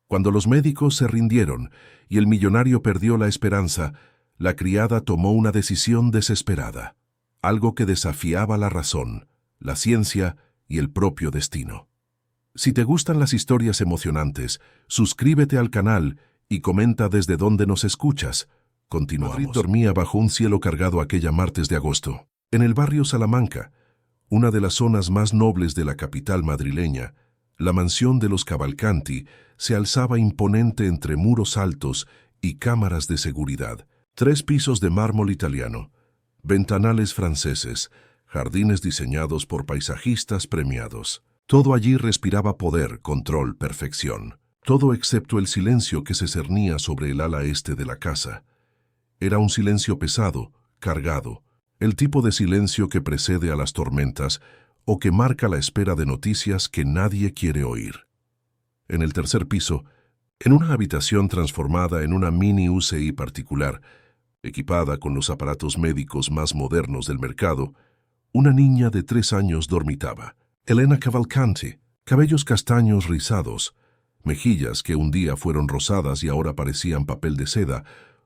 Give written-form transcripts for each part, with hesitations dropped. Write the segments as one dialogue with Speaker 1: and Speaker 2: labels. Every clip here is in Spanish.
Speaker 1: Cuando los médicos se rindieron y el millonario perdió la esperanza, la criada tomó una decisión desesperada, algo que desafiaba la razón, la ciencia y el propio destino. Si te gustan las historias emocionantes, suscríbete al canal y comenta desde dónde nos escuchas. Continuamos. Madrid dormía bajo un cielo cargado aquella martes de agosto. En el barrio Salamanca, una de las zonas más nobles de la capital madrileña, la mansión de los Cavalcanti se alzaba imponente entre muros altos y cámaras de seguridad. 3 pisos de mármol italiano, ventanales franceses, jardines diseñados por paisajistas premiados. Todo allí respiraba poder, control, perfección. Todo excepto el silencio que se cernía sobre el ala este de la casa. Era un silencio pesado, cargado, el tipo de silencio que precede a las tormentas o que marca la espera de noticias que nadie quiere oír. En el tercer piso, en una habitación transformada en una mini UCI particular, equipada con los aparatos médicos más modernos del mercado, una niña de 3 años dormitaba. Elena Cavalcanti, cabellos castaños rizados, mejillas que un día fueron rosadas y ahora parecían papel de seda,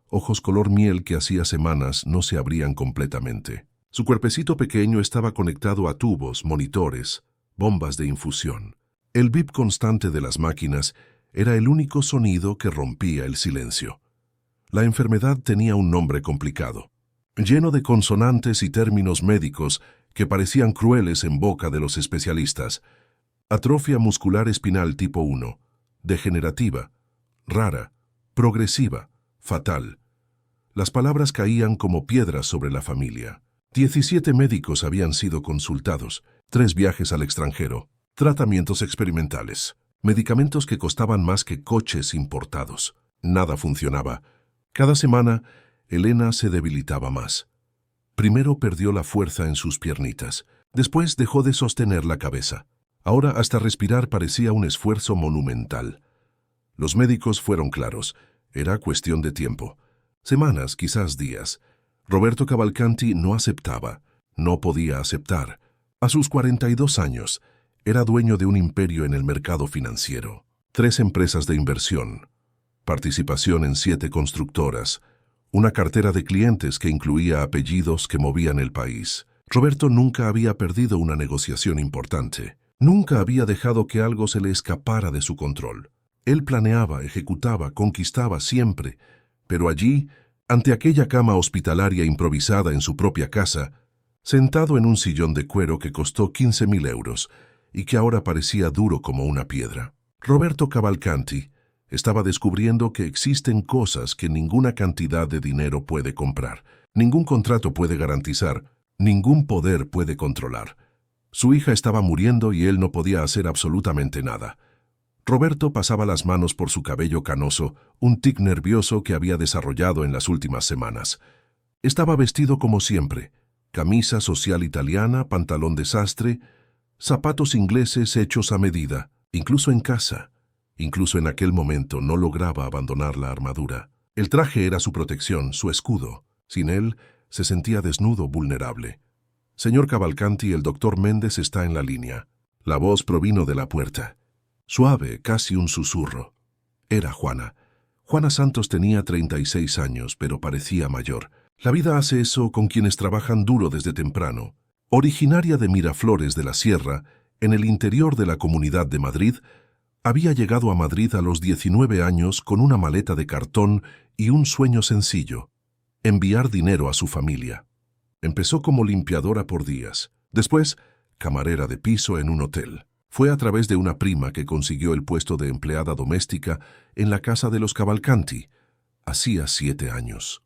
Speaker 1: ojos color miel que hacía semanas no se abrían completamente. Su cuerpecito pequeño estaba conectado a tubos, monitores, bombas de infusión. El bip constante de las máquinas era el único sonido que rompía el silencio. La enfermedad tenía un nombre complicado, lleno de consonantes y términos médicos que parecían crueles en boca de los especialistas. Atrofia muscular espinal tipo 1, degenerativa, rara, progresiva, fatal. Las palabras caían como piedras sobre la familia. 17 médicos habían sido consultados, 3 viajes al extranjero, tratamientos experimentales, medicamentos que costaban más que coches importados. Nada funcionaba. Cada semana, Elena se debilitaba más. Primero perdió la fuerza en sus piernitas, después dejó de sostener la cabeza. Ahora hasta respirar parecía un esfuerzo monumental. Los médicos fueron claros, era cuestión de tiempo. Semanas, quizás días. Roberto Cavalcanti no aceptaba, no podía aceptar. A sus 42 años, era dueño de un imperio en el mercado financiero. 3 empresas de inversión, participación en 7 constructoras, una cartera de clientes que incluía apellidos que movían el país. Roberto nunca había perdido una negociación importante. Nunca había dejado que algo se le escapara de su control. Él planeaba, ejecutaba, conquistaba siempre, pero allí, ante aquella cama hospitalaria improvisada en su propia casa, sentado en un sillón de cuero que costó 15.000 euros y que ahora parecía duro como una piedra, Roberto Cavalcanti estaba descubriendo que existen cosas que ninguna cantidad de dinero puede comprar, ningún contrato puede garantizar, ningún poder puede controlar. Su hija estaba muriendo y él no podía hacer absolutamente nada. Roberto pasaba las manos por su cabello canoso, un tic nervioso que había desarrollado en las últimas semanas. Estaba vestido como siempre, camisa social italiana, pantalón de sastre, zapatos ingleses hechos a medida, incluso en casa. Incluso en aquel momento no lograba abandonar la armadura. El traje era su protección, su escudo. Sin él, se sentía desnudo, vulnerable. Señor Cavalcanti, el doctor Méndez está en la línea. La voz provino de la puerta. Suave, casi un susurro. Era Juana. Juana Santos tenía 36 años, pero parecía mayor. La vida hace eso con quienes trabajan duro desde temprano. Originaria de Miraflores de la Sierra, en el interior de la Comunidad de Madrid, había llegado a Madrid a los 19 años con una maleta de cartón y un sueño sencillo: enviar dinero a su familia. Empezó como limpiadora por días, después camarera de piso en un hotel. Fue a través de una prima que consiguió el puesto de empleada doméstica en la casa de los Cavalcanti. Hacía 7 años.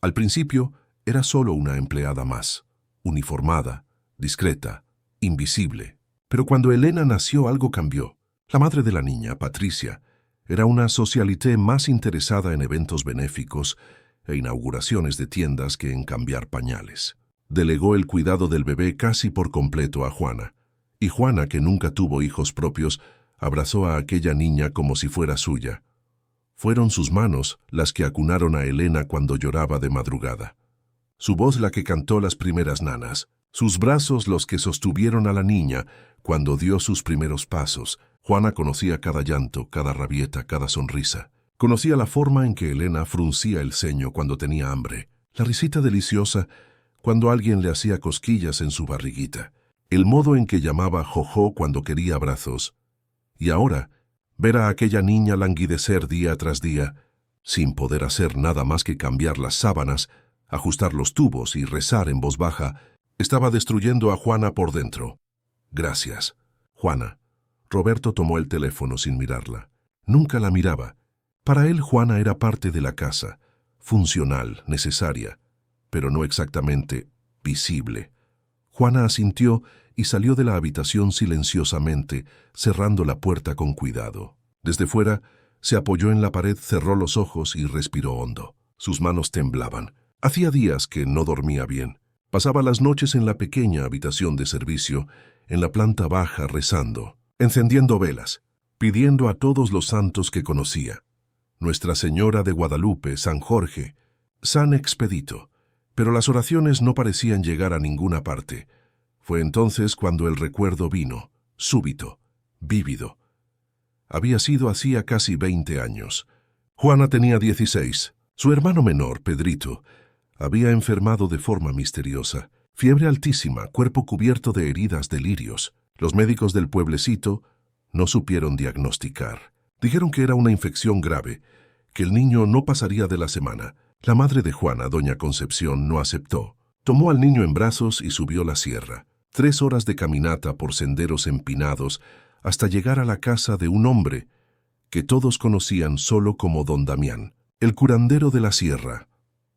Speaker 1: Al principio era solo una empleada más, uniformada, discreta, invisible. Pero cuando Elena nació algo cambió. La madre de la niña, Patricia, era una socialité más interesada en eventos benéficos e inauguraciones de tiendas que en cambiar pañales. Delegó el cuidado del bebé casi por completo a Juana, y Juana, que nunca tuvo hijos propios, abrazó a aquella niña como si fuera suya. Fueron sus manos las que acunaron a Elena cuando lloraba de madrugada, su voz la que cantó las primeras nanas, sus brazos los que sostuvieron a la niña cuando dio sus primeros pasos, Juana conocía cada llanto, cada rabieta, cada sonrisa. Conocía la forma en que Elena fruncía el ceño cuando tenía hambre, la risita deliciosa cuando alguien le hacía cosquillas en su barriguita, el modo en que llamaba Jojo cuando quería abrazos. Y ahora, ver a aquella niña languidecer día tras día, sin poder hacer nada más que cambiar las sábanas, ajustar los tubos y rezar en voz baja, estaba destruyendo a Juana por dentro. Gracias, Juana. Roberto tomó el teléfono sin mirarla. Nunca la miraba. Para él Juana era parte de la casa, funcional, necesaria, pero no exactamente visible. Juana asintió y salió de la habitación silenciosamente, cerrando la puerta con cuidado. Desde fuera, se apoyó en la pared, cerró los ojos y respiró hondo. Sus manos temblaban. Hacía días que no dormía bien. Pasaba las noches en la pequeña habitación de servicio, en la planta baja, rezando, encendiendo velas, pidiendo a todos los santos que conocía. Nuestra Señora de Guadalupe, San Jorge, San Expedito. Pero las oraciones no parecían llegar a ninguna parte. Fue entonces cuando el recuerdo vino, súbito, vívido. Había sido hacía casi 20 años. Juana tenía 16. Su hermano menor, Pedrito, había enfermado de forma misteriosa. Fiebre altísima, cuerpo cubierto de heridas, delirios. Los médicos del pueblecito no supieron diagnosticar. Dijeron que era una infección grave, que el niño no pasaría de la semana. La madre de Juana, doña Concepción, no aceptó. Tomó al niño en brazos y subió la sierra. 3 horas de caminata por senderos empinados hasta llegar a la casa de un hombre que todos conocían solo como don Damián, el curandero de la sierra.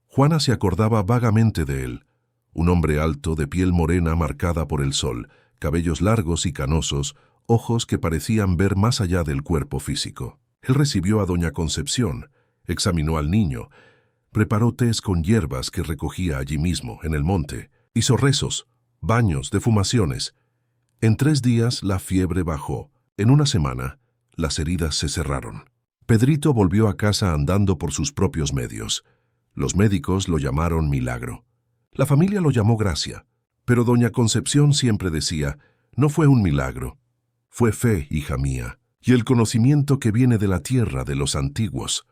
Speaker 1: Juana se acordaba vagamente de él. Un hombre alto, de piel morena marcada por el sol, cabellos largos y canosos, ojos que parecían ver más allá del cuerpo físico. Él recibió a doña Concepción, examinó al niño, preparó tés con hierbas que recogía allí mismo, en el monte, hizo rezos, baños, defumaciones. En 3 días la fiebre bajó. En 1 semana, las heridas se cerraron. Pedrito volvió a casa andando por sus propios medios. Los médicos lo llamaron milagro. La familia lo llamó gracia. Pero doña Concepción siempre decía, no fue un milagro. Fue fe, hija mía, y el conocimiento que viene de la tierra de los antiguos.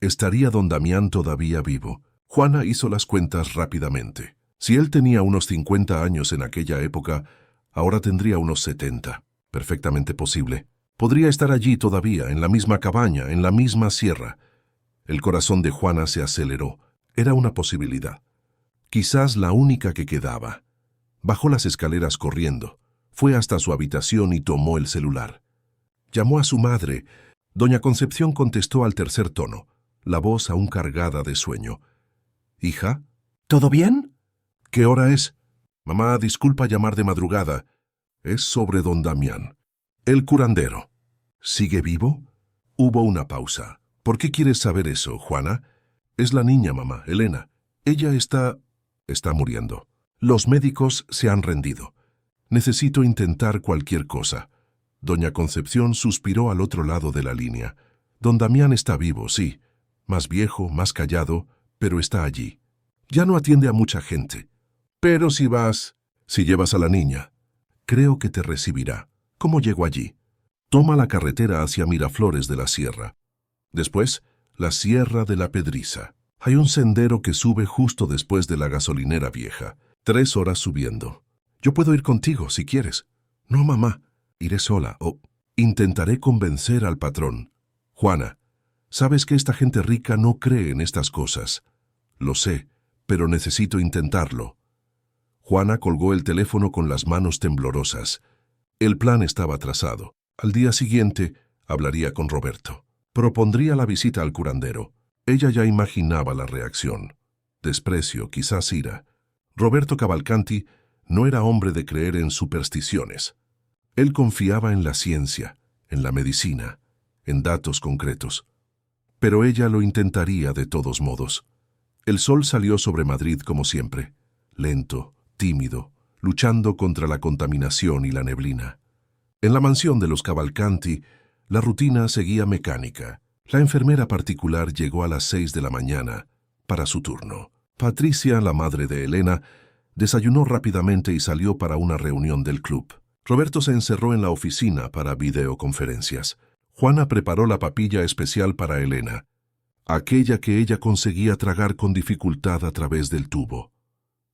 Speaker 1: ¿Estaría don Damián todavía vivo? Juana hizo las cuentas rápidamente. Si él tenía unos 50 años en aquella época, ahora tendría unos 70. Perfectamente posible. Podría estar allí todavía, en la misma cabaña, en la misma sierra. El corazón de Juana se aceleró. Era una posibilidad. Quizás la única que quedaba. Bajó las escaleras corriendo. Fue hasta su habitación y tomó el celular. Llamó a su madre. Doña Concepción contestó al tercer tono, la voz aún cargada de sueño. «Hija,
Speaker 2: ¿Todo bien?
Speaker 1: ¿qué hora es?» «Mamá, disculpa llamar de madrugada. Es sobre don Damián, el curandero. ¿Sigue vivo?» Hubo una pausa. «¿Por qué quieres saber eso, Juana?» «Es la niña, mamá, Elena. Ella está muriendo. Los médicos se han rendido. Necesito intentar cualquier cosa». Doña Concepción suspiró al otro lado de la línea. «Don Damián está vivo, sí. Más viejo, más callado, pero está allí. Ya no atiende a mucha gente. Pero si llevas a la niña, creo que te recibirá. ¿Cómo llego allí?» «Toma la carretera hacia Miraflores de la Sierra. Después, la Sierra de la Pedriza. Hay un sendero que sube justo después de la gasolinera vieja. 3 horas subiendo. Yo puedo ir contigo si quieres». «No, mamá. Iré sola o intentaré convencer al patrón. Juana, sabes que esta gente rica no cree en estas cosas. Lo sé, pero necesito intentarlo». Juana colgó el teléfono con las manos temblorosas. El plan estaba trazado. Al día siguiente, hablaría con Roberto. Propondría la visita al curandero. Ella ya imaginaba la reacción. Desprecio, quizás ira. Roberto Cavalcanti no era hombre de creer en supersticiones. Él confiaba en la ciencia, en la medicina, en datos concretos. Pero ella lo intentaría de todos modos. El sol salió sobre Madrid como siempre, lento, tímido, luchando contra la contaminación y la neblina. En la mansión de los Cavalcanti, la rutina seguía mecánica. La enfermera particular llegó a las 6 de la mañana para su turno. Patricia, la madre de Elena, desayunó rápidamente y salió para una reunión del club. Roberto se encerró en la oficina para videoconferencias. Juana preparó la papilla especial para Elena, aquella que ella conseguía tragar con dificultad a través del tubo.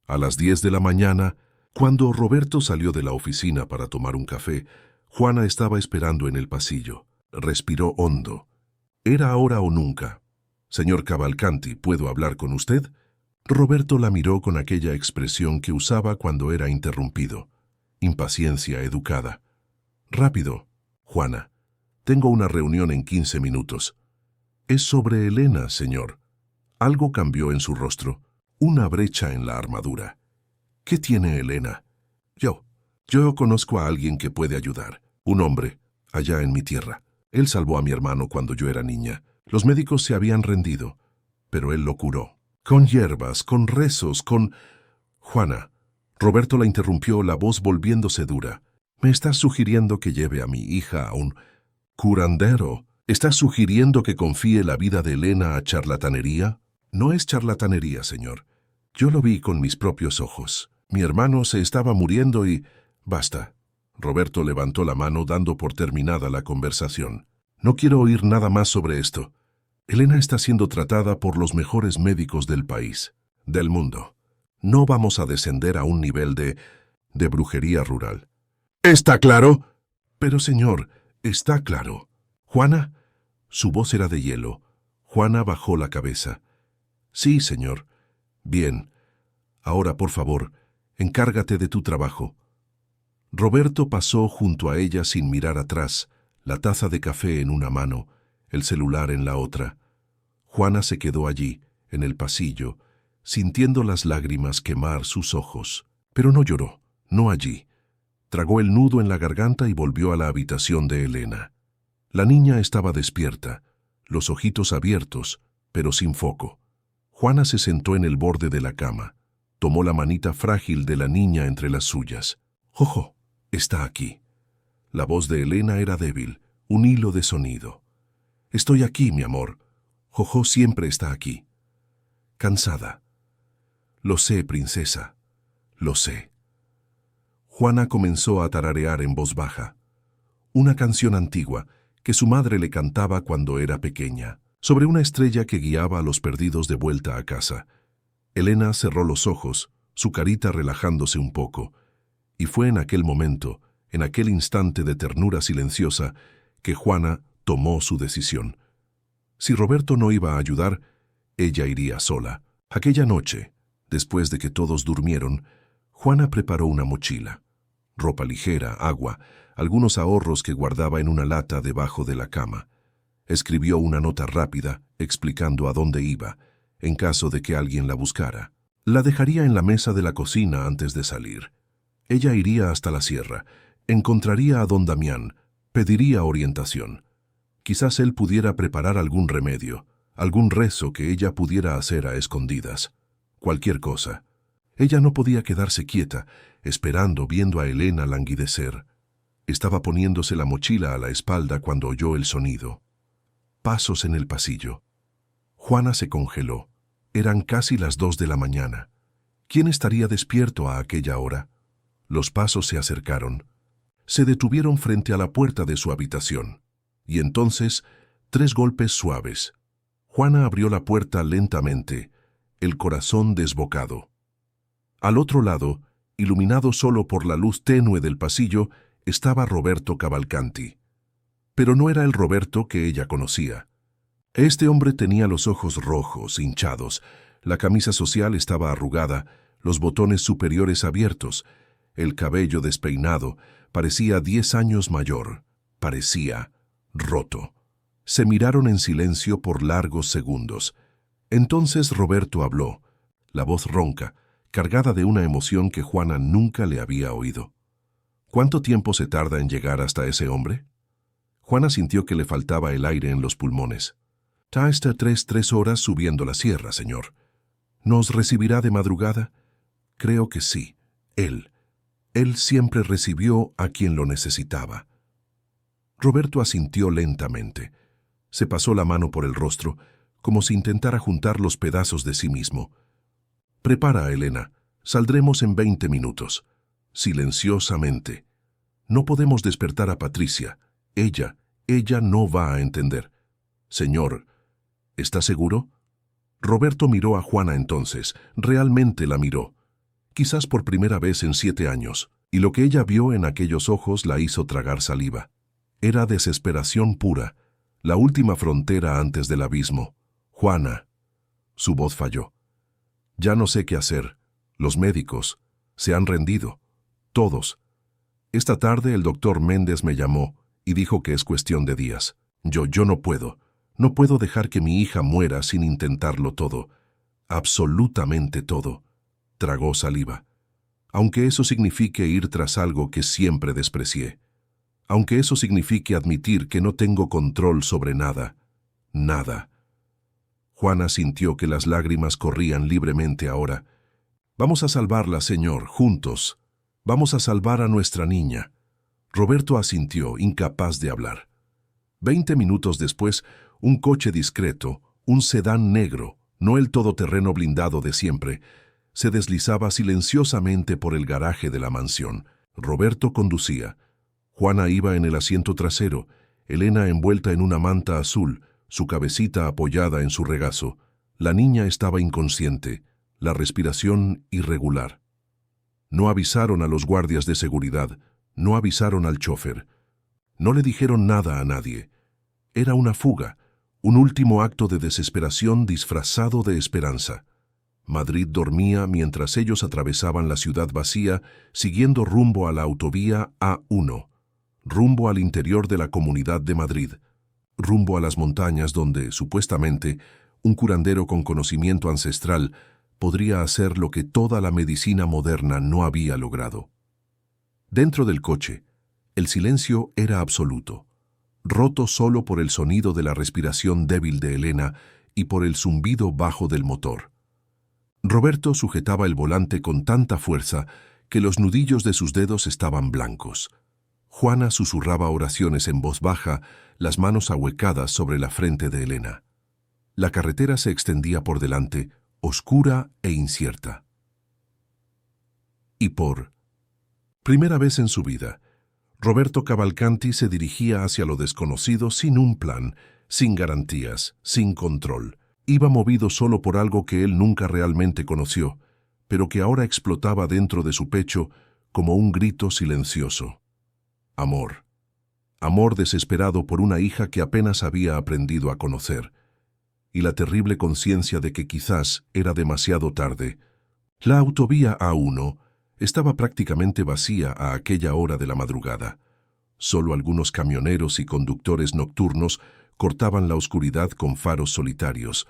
Speaker 1: A las 10 de la mañana, cuando Roberto salió de la oficina para tomar un café, Juana estaba esperando en el pasillo. Respiró hondo. Era ahora o nunca. «Señor Cavalcanti, ¿puedo hablar con usted?» Roberto la miró con aquella expresión que usaba cuando era interrumpido. Impaciencia educada. «Rápido, Juana. Tengo una reunión en 15 minutos. Es sobre Elena, señor». Algo cambió en su rostro. Una brecha en la armadura. «¿Qué tiene Elena?» Yo conozco a alguien que puede ayudar. Un hombre, allá en mi tierra. Él salvó a mi hermano cuando yo era niña. Los médicos se habían rendido, pero él lo curó. Con hierbas, con rezos, con... Juana. Roberto la interrumpió, la voz volviéndose dura. «¿Me estás sugiriendo que lleve a mi hija a un curandero? ¿Estás sugiriendo que confíe la vida de Elena a charlatanería?» «No es charlatanería, señor. Yo lo vi con mis propios ojos. Mi hermano se estaba muriendo y... Basta». Roberto levantó la mano dando por terminada la conversación. «No quiero oír nada más sobre esto. Elena está siendo tratada por los mejores médicos del país, del mundo. No vamos a descender a un nivel de brujería rural». «¿Está claro?» «Pero, señor, está claro». «Juana». Su voz era de hielo. Juana bajó la cabeza. «Sí, señor». «Bien. Ahora, por favor, encárgate de tu trabajo». Roberto pasó junto a ella sin mirar atrás, la taza de café en una mano, el celular en la otra. Juana se quedó allí, en el pasillo, sintiendo las lágrimas quemar sus ojos. Pero no lloró, no allí. Tragó el nudo en la garganta y volvió a la habitación de Elena. La niña estaba despierta, los ojitos abiertos, pero sin foco. Juana se sentó en el borde de la cama. Tomó la manita frágil de la niña entre las suyas. «Jojo, está aquí». La voz de Elena era débil, un hilo de sonido. «Estoy aquí, mi amor. Jojo siempre está aquí». Cansada. «Lo sé, princesa. Lo sé». Juana comenzó a tararear en voz baja. Una canción antigua que su madre le cantaba cuando era pequeña, sobre una estrella que guiaba a los perdidos de vuelta a casa. Elena cerró los ojos, su carita relajándose un poco, y fue en aquel momento, en aquel instante de ternura silenciosa, que Juana tomó su decisión. Si Roberto no iba a ayudar, ella iría sola. Aquella noche, después de que todos durmieron, Juana preparó una mochila. Ropa ligera, agua, algunos ahorros que guardaba en una lata debajo de la cama. Escribió una nota rápida, explicando a dónde iba, en caso de que alguien la buscara. La dejaría en la mesa de la cocina antes de salir. Ella iría hasta la sierra, encontraría a don Damián, pediría orientación. Quizás él pudiera preparar algún remedio, algún rezo que ella pudiera hacer a escondidas. Cualquier cosa. Ella no podía quedarse quieta, esperando, viendo a Elena languidecer. Estaba poniéndose la mochila a la espalda cuando oyó el sonido. Pasos en el pasillo. Juana se congeló. Eran casi las 2 de la mañana. ¿Quién estaría despierto a aquella hora? Los pasos se acercaron. Se detuvieron frente a la puerta de su habitación. Y entonces, 3 golpes suaves. Juana abrió la puerta lentamente, el corazón desbocado. Al otro lado, iluminado solo por la luz tenue del pasillo, estaba Roberto Cavalcanti. Pero no era el Roberto que ella conocía. Este hombre tenía los ojos rojos, hinchados, la camisa social estaba arrugada, los botones superiores abiertos, el cabello despeinado, parecía 10 años mayor, parecía roto. Se miraron en silencio por largos segundos. Entonces Roberto habló, la voz ronca, cargada de una emoción que Juana nunca le había oído. ¿Cuánto tiempo se tarda en llegar hasta ese hombre? Juana sintió que le faltaba el aire en los pulmones. Está 3 horas subiendo la sierra, señor. ¿Nos recibirá de madrugada? Creo que sí. Él siempre recibió a quien lo necesitaba. Roberto asintió lentamente. Se pasó la mano por el rostro, como si intentara juntar los pedazos de sí mismo. Prepara, Elena. Saldremos en 20 minutos. Silenciosamente. No podemos despertar a Patricia. Ella no va a entender. Señor, ¿está seguro? Roberto miró a Juana entonces, realmente la miró. Quizás por primera vez en 7 años, y lo que ella vio en aquellos ojos la hizo tragar saliva. Era desesperación pura, la última frontera antes del abismo. Juana. Su voz falló. Ya no sé qué hacer. Los médicos se han rendido. Todos. Esta tarde el doctor Méndez me llamó y dijo que es cuestión de días. Yo no puedo. No puedo dejar que mi hija muera sin intentarlo todo. Absolutamente todo. Tragó saliva. Aunque eso signifique ir tras algo que siempre desprecié. Aunque eso signifique admitir que no tengo control sobre nada. Nada. Juana sintió que las lágrimas corrían libremente ahora. Vamos a salvarla, señor, juntos. Vamos a salvar a nuestra niña. Roberto asintió, incapaz de hablar. 20 minutos después, un coche discreto, un sedán negro, no el todoterreno blindado de siempre, se deslizaba silenciosamente por el garaje de la mansión. Roberto conducía. Juana iba en el asiento trasero, Elena envuelta en una manta azul, su cabecita apoyada en su regazo. La niña estaba inconsciente, la respiración irregular. No avisaron a los guardias de seguridad, no avisaron al chofer. No le dijeron nada a nadie. Era una fuga, un último acto de desesperación disfrazado de esperanza. Madrid dormía mientras ellos atravesaban la ciudad vacía, siguiendo rumbo a la autovía A1, rumbo al interior de la Comunidad de Madrid, rumbo a las montañas donde, supuestamente, un curandero con conocimiento ancestral podría hacer lo que toda la medicina moderna no había logrado. Dentro del coche, el silencio era absoluto, roto solo por el sonido de la respiración débil de Elena y por el zumbido bajo del motor. Roberto sujetaba el volante con tanta fuerza que los nudillos de sus dedos estaban blancos. Juana susurraba oraciones en voz baja, las manos ahuecadas sobre la frente de Elena. La carretera se extendía por delante, oscura e incierta. Y por primera vez en su vida, Roberto Cavalcanti se dirigía hacia lo desconocido sin un plan, sin garantías, sin control. Iba movido solo por algo que él nunca realmente conoció, pero que ahora explotaba dentro de su pecho como un grito silencioso. Amor. Amor desesperado por una hija que apenas había aprendido a conocer. Y la terrible conciencia de que quizás era demasiado tarde. La autovía A1 estaba prácticamente vacía a aquella hora de la madrugada. Solo algunos camioneros y conductores nocturnos cortaban la oscuridad con faros solitarios.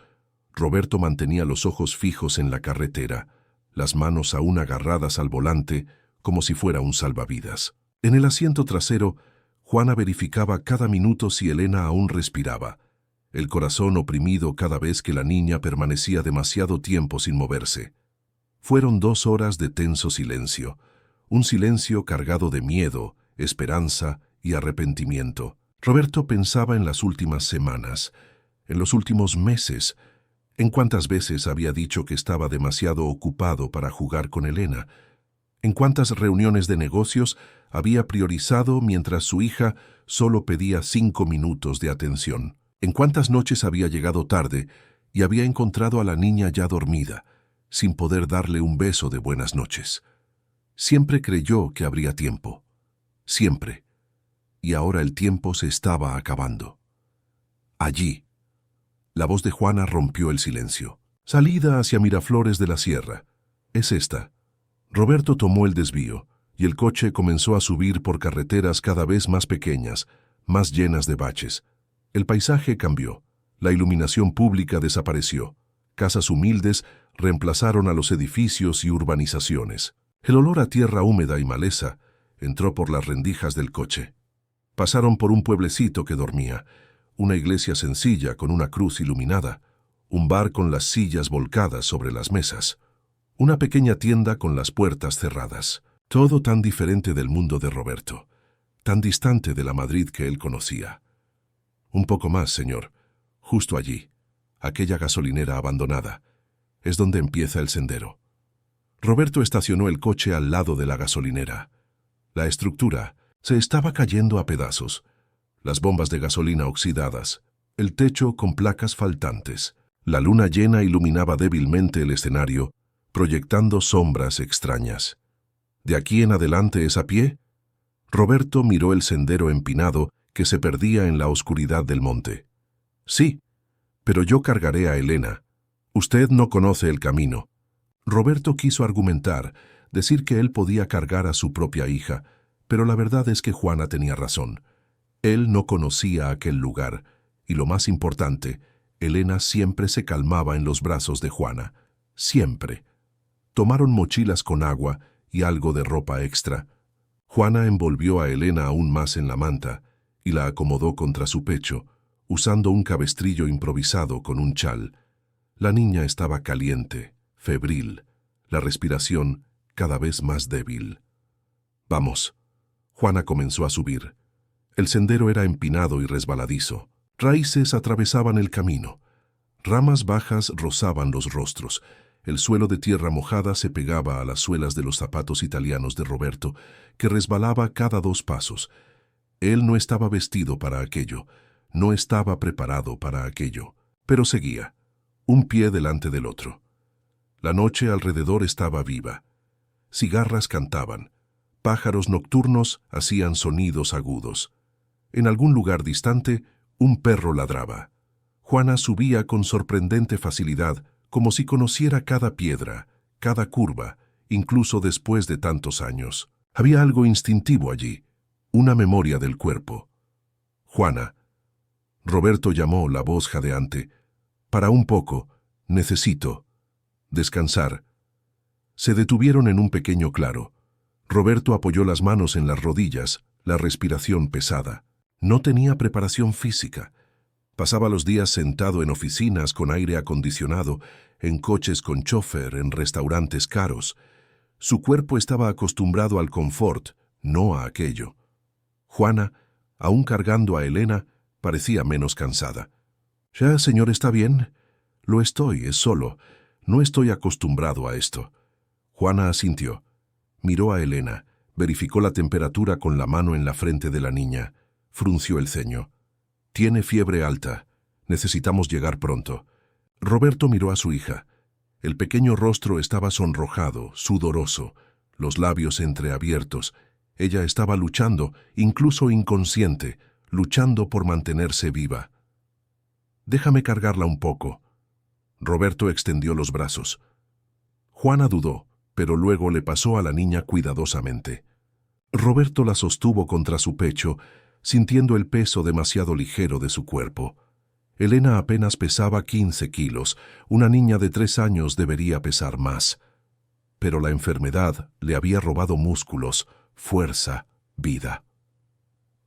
Speaker 1: Roberto mantenía los ojos fijos en la carretera, las manos aún agarradas al volante, como si fuera un salvavidas. En el asiento trasero, Juana verificaba cada minuto si Elena aún respiraba, el corazón oprimido cada vez que la niña permanecía demasiado tiempo sin moverse. Fueron 2 horas de tenso silencio, un silencio cargado de miedo, esperanza y arrepentimiento. Roberto pensaba en las últimas semanas, en los últimos meses, en cuántas veces había dicho que estaba demasiado ocupado para jugar con Elena, en cuántas reuniones de negocios había priorizado mientras su hija solo pedía 5 minutos de atención, en cuántas noches había llegado tarde y había encontrado a la niña ya dormida, sin poder darle un beso de buenas noches. Siempre creyó que habría tiempo. Siempre. Y ahora el tiempo se estaba acabando. Allí. La voz de Juana rompió el silencio. Salida hacia Miraflores de la Sierra. Es esta. Roberto tomó el desvío, y el coche comenzó a subir por carreteras cada vez más pequeñas, más llenas de baches. El paisaje cambió. La iluminación pública desapareció. Casas humildes reemplazaron a los edificios y urbanizaciones. El olor a tierra húmeda y maleza entró por las rendijas del coche. Pasaron por un pueblecito que dormía, una iglesia sencilla con una cruz iluminada, un bar con las sillas volcadas sobre las mesas, una pequeña tienda con las puertas cerradas. Todo tan diferente del mundo de Roberto, tan distante de la Madrid que él conocía. Un poco más, señor. Justo allí, aquella gasolinera abandonada, es donde empieza el sendero. Roberto estacionó el coche al lado de la gasolinera. La estructura, Se estaba cayendo a pedazos. Las bombas de gasolina oxidadas, el techo con placas faltantes. La luna llena iluminaba débilmente el escenario, proyectando sombras extrañas. ¿De aquí en adelante es a pie? Roberto miró el sendero empinado que se perdía en la oscuridad del monte. Sí, pero yo cargaré a Elena. Usted no conoce el camino. Roberto quiso argumentar, decir que él podía cargar a su propia hija, pero la verdad es que Juana tenía razón. Él no conocía aquel lugar, y lo más importante, Elena siempre se calmaba en los brazos de Juana. Siempre. Tomaron mochilas con agua y algo de ropa extra. Juana envolvió a Elena aún más en la manta y la acomodó contra su pecho, usando un cabestrillo improvisado con un chal. La niña estaba caliente, febril, la respiración cada vez más débil. «Vamos». Juana comenzó a subir. El sendero era empinado y resbaladizo. Raíces atravesaban el camino. Ramas bajas rozaban los rostros. El suelo de tierra mojada se pegaba a las suelas de los zapatos italianos de Roberto, que resbalaba cada 2 pasos. Él no estaba vestido para aquello, no estaba preparado para aquello, pero seguía, un pie delante del otro. La noche alrededor estaba viva. Cigarras cantaban, pájaros nocturnos hacían sonidos agudos. En algún lugar distante, un perro ladraba. Juana subía con sorprendente facilidad, como si conociera cada piedra, cada curva, incluso después de tantos años. Había algo instintivo allí, una memoria del cuerpo. «Juana». Roberto llamó, la voz jadeante. «Para un poco, necesito descansar». Se detuvieron en un pequeño claro. Roberto apoyó las manos en las rodillas, la respiración pesada. No tenía preparación física. Pasaba los días sentado en oficinas con aire acondicionado, en coches con chofer, en restaurantes caros. Su cuerpo estaba acostumbrado al confort, no a aquello. Juana, aún cargando a Elena, parecía menos cansada. «Ya, señor, ¿está bien?» «Lo estoy, es solo. No estoy acostumbrado a esto». Juana asintió. Miró a Elena, verificó la temperatura con la mano en la frente de la niña. Frunció el ceño. «Tiene fiebre alta. Necesitamos llegar pronto». Roberto miró a su hija. El pequeño rostro estaba sonrojado, sudoroso, los labios entreabiertos. Ella estaba luchando, incluso inconsciente, luchando por mantenerse viva. «Déjame cargarla un poco». Roberto extendió los brazos. Juana dudó, pero luego le pasó a la niña cuidadosamente. Roberto la sostuvo contra su pecho, sintiendo el peso demasiado ligero de su cuerpo. Elena apenas pesaba 15 kilos, una niña de 3 años debería pesar más. Pero la enfermedad le había robado músculos, fuerza, vida.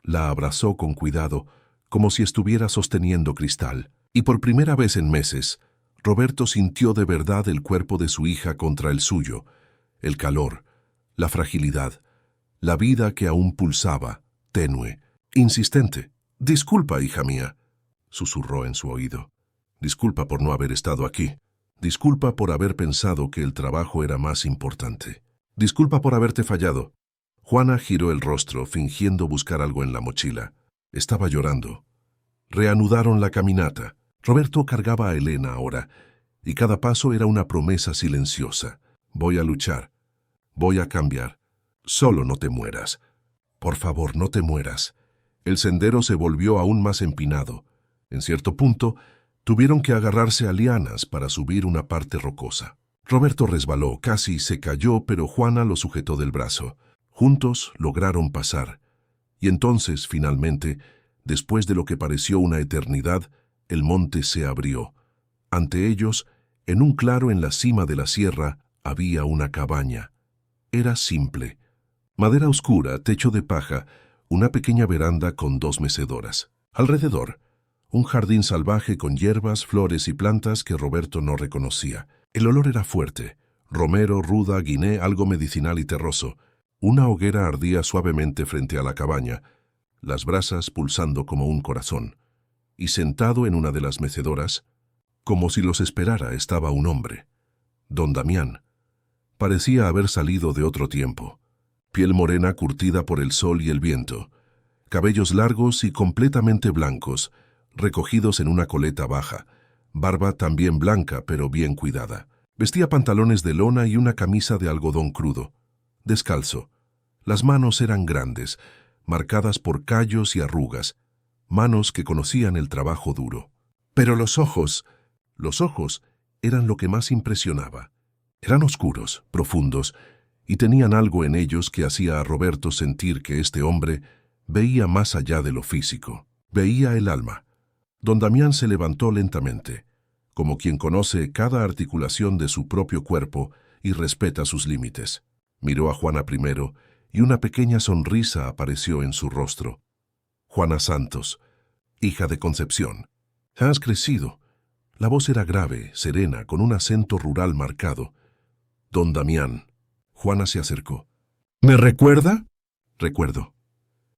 Speaker 1: La abrazó con cuidado, como si estuviera sosteniendo cristal, y por primera vez en meses, Roberto sintió de verdad el cuerpo de su hija contra el suyo, el calor, la fragilidad, la vida que aún pulsaba, tenue, insistente. «Disculpa, hija mía», susurró en su oído. «Disculpa por no haber estado aquí. Disculpa por haber pensado que el trabajo era más importante. Disculpa por haberte fallado». Juana giró el rostro, fingiendo buscar algo en la mochila. Estaba llorando. Reanudaron la caminata. Roberto cargaba a Elena ahora, y cada paso era una promesa silenciosa. «Voy a luchar. Voy a cambiar. Solo no te mueras. Por favor, no te mueras». El sendero se volvió aún más empinado. En cierto punto, tuvieron que agarrarse a lianas para subir una parte rocosa. Roberto resbaló, casi se cayó, pero Juana lo sujetó del brazo. Juntos lograron pasar. Y entonces, finalmente, después de lo que pareció una eternidad, el monte se abrió. Ante ellos, en un claro en la cima de la sierra, había una cabaña. Era simple. Madera oscura, techo de paja, una pequeña veranda con 2 mecedoras. Alrededor, un jardín salvaje con hierbas, flores y plantas que Roberto no reconocía. El olor era fuerte. Romero, ruda, guiné, algo medicinal y terroso. Una hoguera ardía suavemente frente a la cabaña, las brasas pulsando como un corazón. Y sentado en una de las mecedoras, como si los esperara, estaba un hombre. Don Damián. Parecía haber salido de otro tiempo. piel morena curtida por el sol y el viento, cabellos largos y completamente blancos, recogidos en una coleta baja, barba también blanca pero bien cuidada. Vestía pantalones de lona y una camisa de algodón crudo. Descalzo. Las manos eran grandes, marcadas por callos y arrugas, manos que conocían el trabajo duro. Pero los ojos eran lo que más impresionaba. Eran oscuros, profundos, y tenían algo en ellos que hacía a Roberto sentir que este hombre veía más allá de lo físico. Veía el alma. Don Damián se levantó lentamente, como quien conoce cada articulación de su propio cuerpo y respeta sus límites. Miró a Juana primero, y una pequeña sonrisa apareció en su rostro. Juana Santos, hija de Concepción. Has crecido. La voz era grave, serena, con un acento rural marcado. Don Damián. Juana se acercó. ¿Me recuerda? Recuerdo.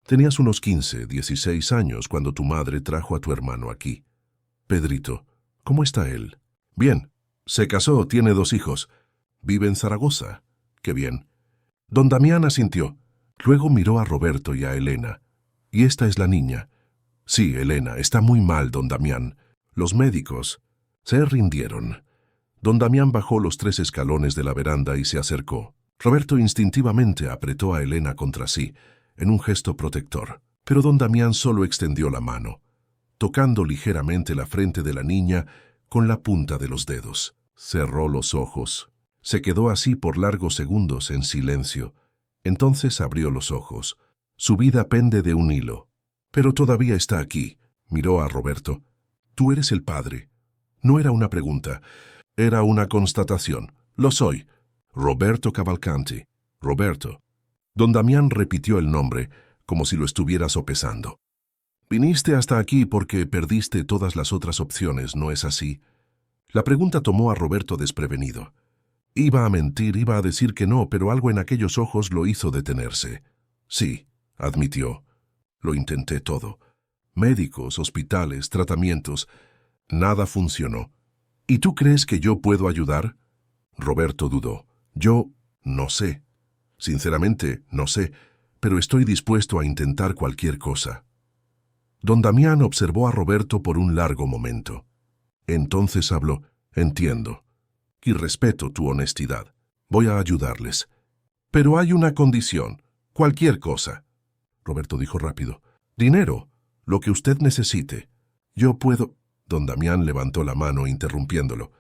Speaker 1: Tenías unos 15, 16 años cuando tu madre trajo a tu hermano aquí. Pedrito, ¿cómo está él? Bien. Se casó, tiene 2 hijos. Vive en Zaragoza. Qué bien. Don Damián asintió. Luego miró a Roberto y a Elena. ¿Y esta es la niña? Sí, Elena, está muy mal, don Damián. Los médicos se rindieron. Don Damián bajó los 3 escalones de la veranda y se acercó. Roberto instintivamente apretó a Elena contra sí, en un gesto protector. Pero don Damián solo extendió la mano, tocando ligeramente la frente de la niña con la punta de los dedos. Cerró los ojos. Se quedó así por largos segundos en silencio. Entonces abrió los ojos. Su vida pende de un hilo. Pero todavía está aquí. Miró a Roberto. Tú eres el padre. No era una pregunta. Era una constatación. Lo soy. Roberto Cavalcanti. Roberto. Don Damián repitió el nombre, como si lo estuviera sopesando. Viniste hasta aquí porque perdiste todas las otras opciones, ¿no es así? La pregunta tomó a Roberto desprevenido. Iba a mentir, iba a decir que no, pero algo en aquellos ojos lo hizo detenerse. Sí, admitió. Lo intenté todo. Médicos, hospitales, tratamientos. Nada funcionó. ¿Y tú crees que yo puedo ayudar? Roberto dudó. Yo no sé. Sinceramente, no sé, pero estoy dispuesto a intentar cualquier cosa. Don Damián observó a Roberto por un largo momento. Entonces habló. Entiendo. Y respeto tu honestidad. Voy a ayudarles. Pero hay una condición. Cualquier cosa. Roberto dijo rápido. Dinero. Lo que usted necesite. Yo puedo... Don Damián levantó la mano interrumpiéndolo.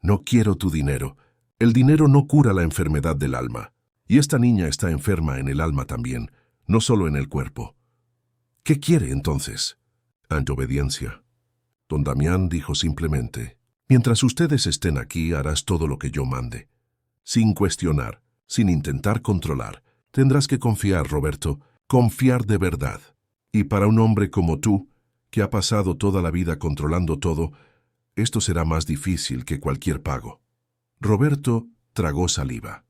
Speaker 1: No quiero tu dinero. El dinero no cura la enfermedad del alma. Y esta niña está enferma en el alma también, no solo en el cuerpo. ¿Qué quiere entonces? Ante obediencia. Don Damián dijo simplemente, mientras ustedes estén aquí harás todo lo que yo mande. Sin cuestionar, sin intentar controlar. Tendrás que confiar, Roberto, confiar de verdad. Y para un hombre como tú, que ha pasado toda la vida controlando todo, esto será más difícil que cualquier pago. Roberto tragó saliva.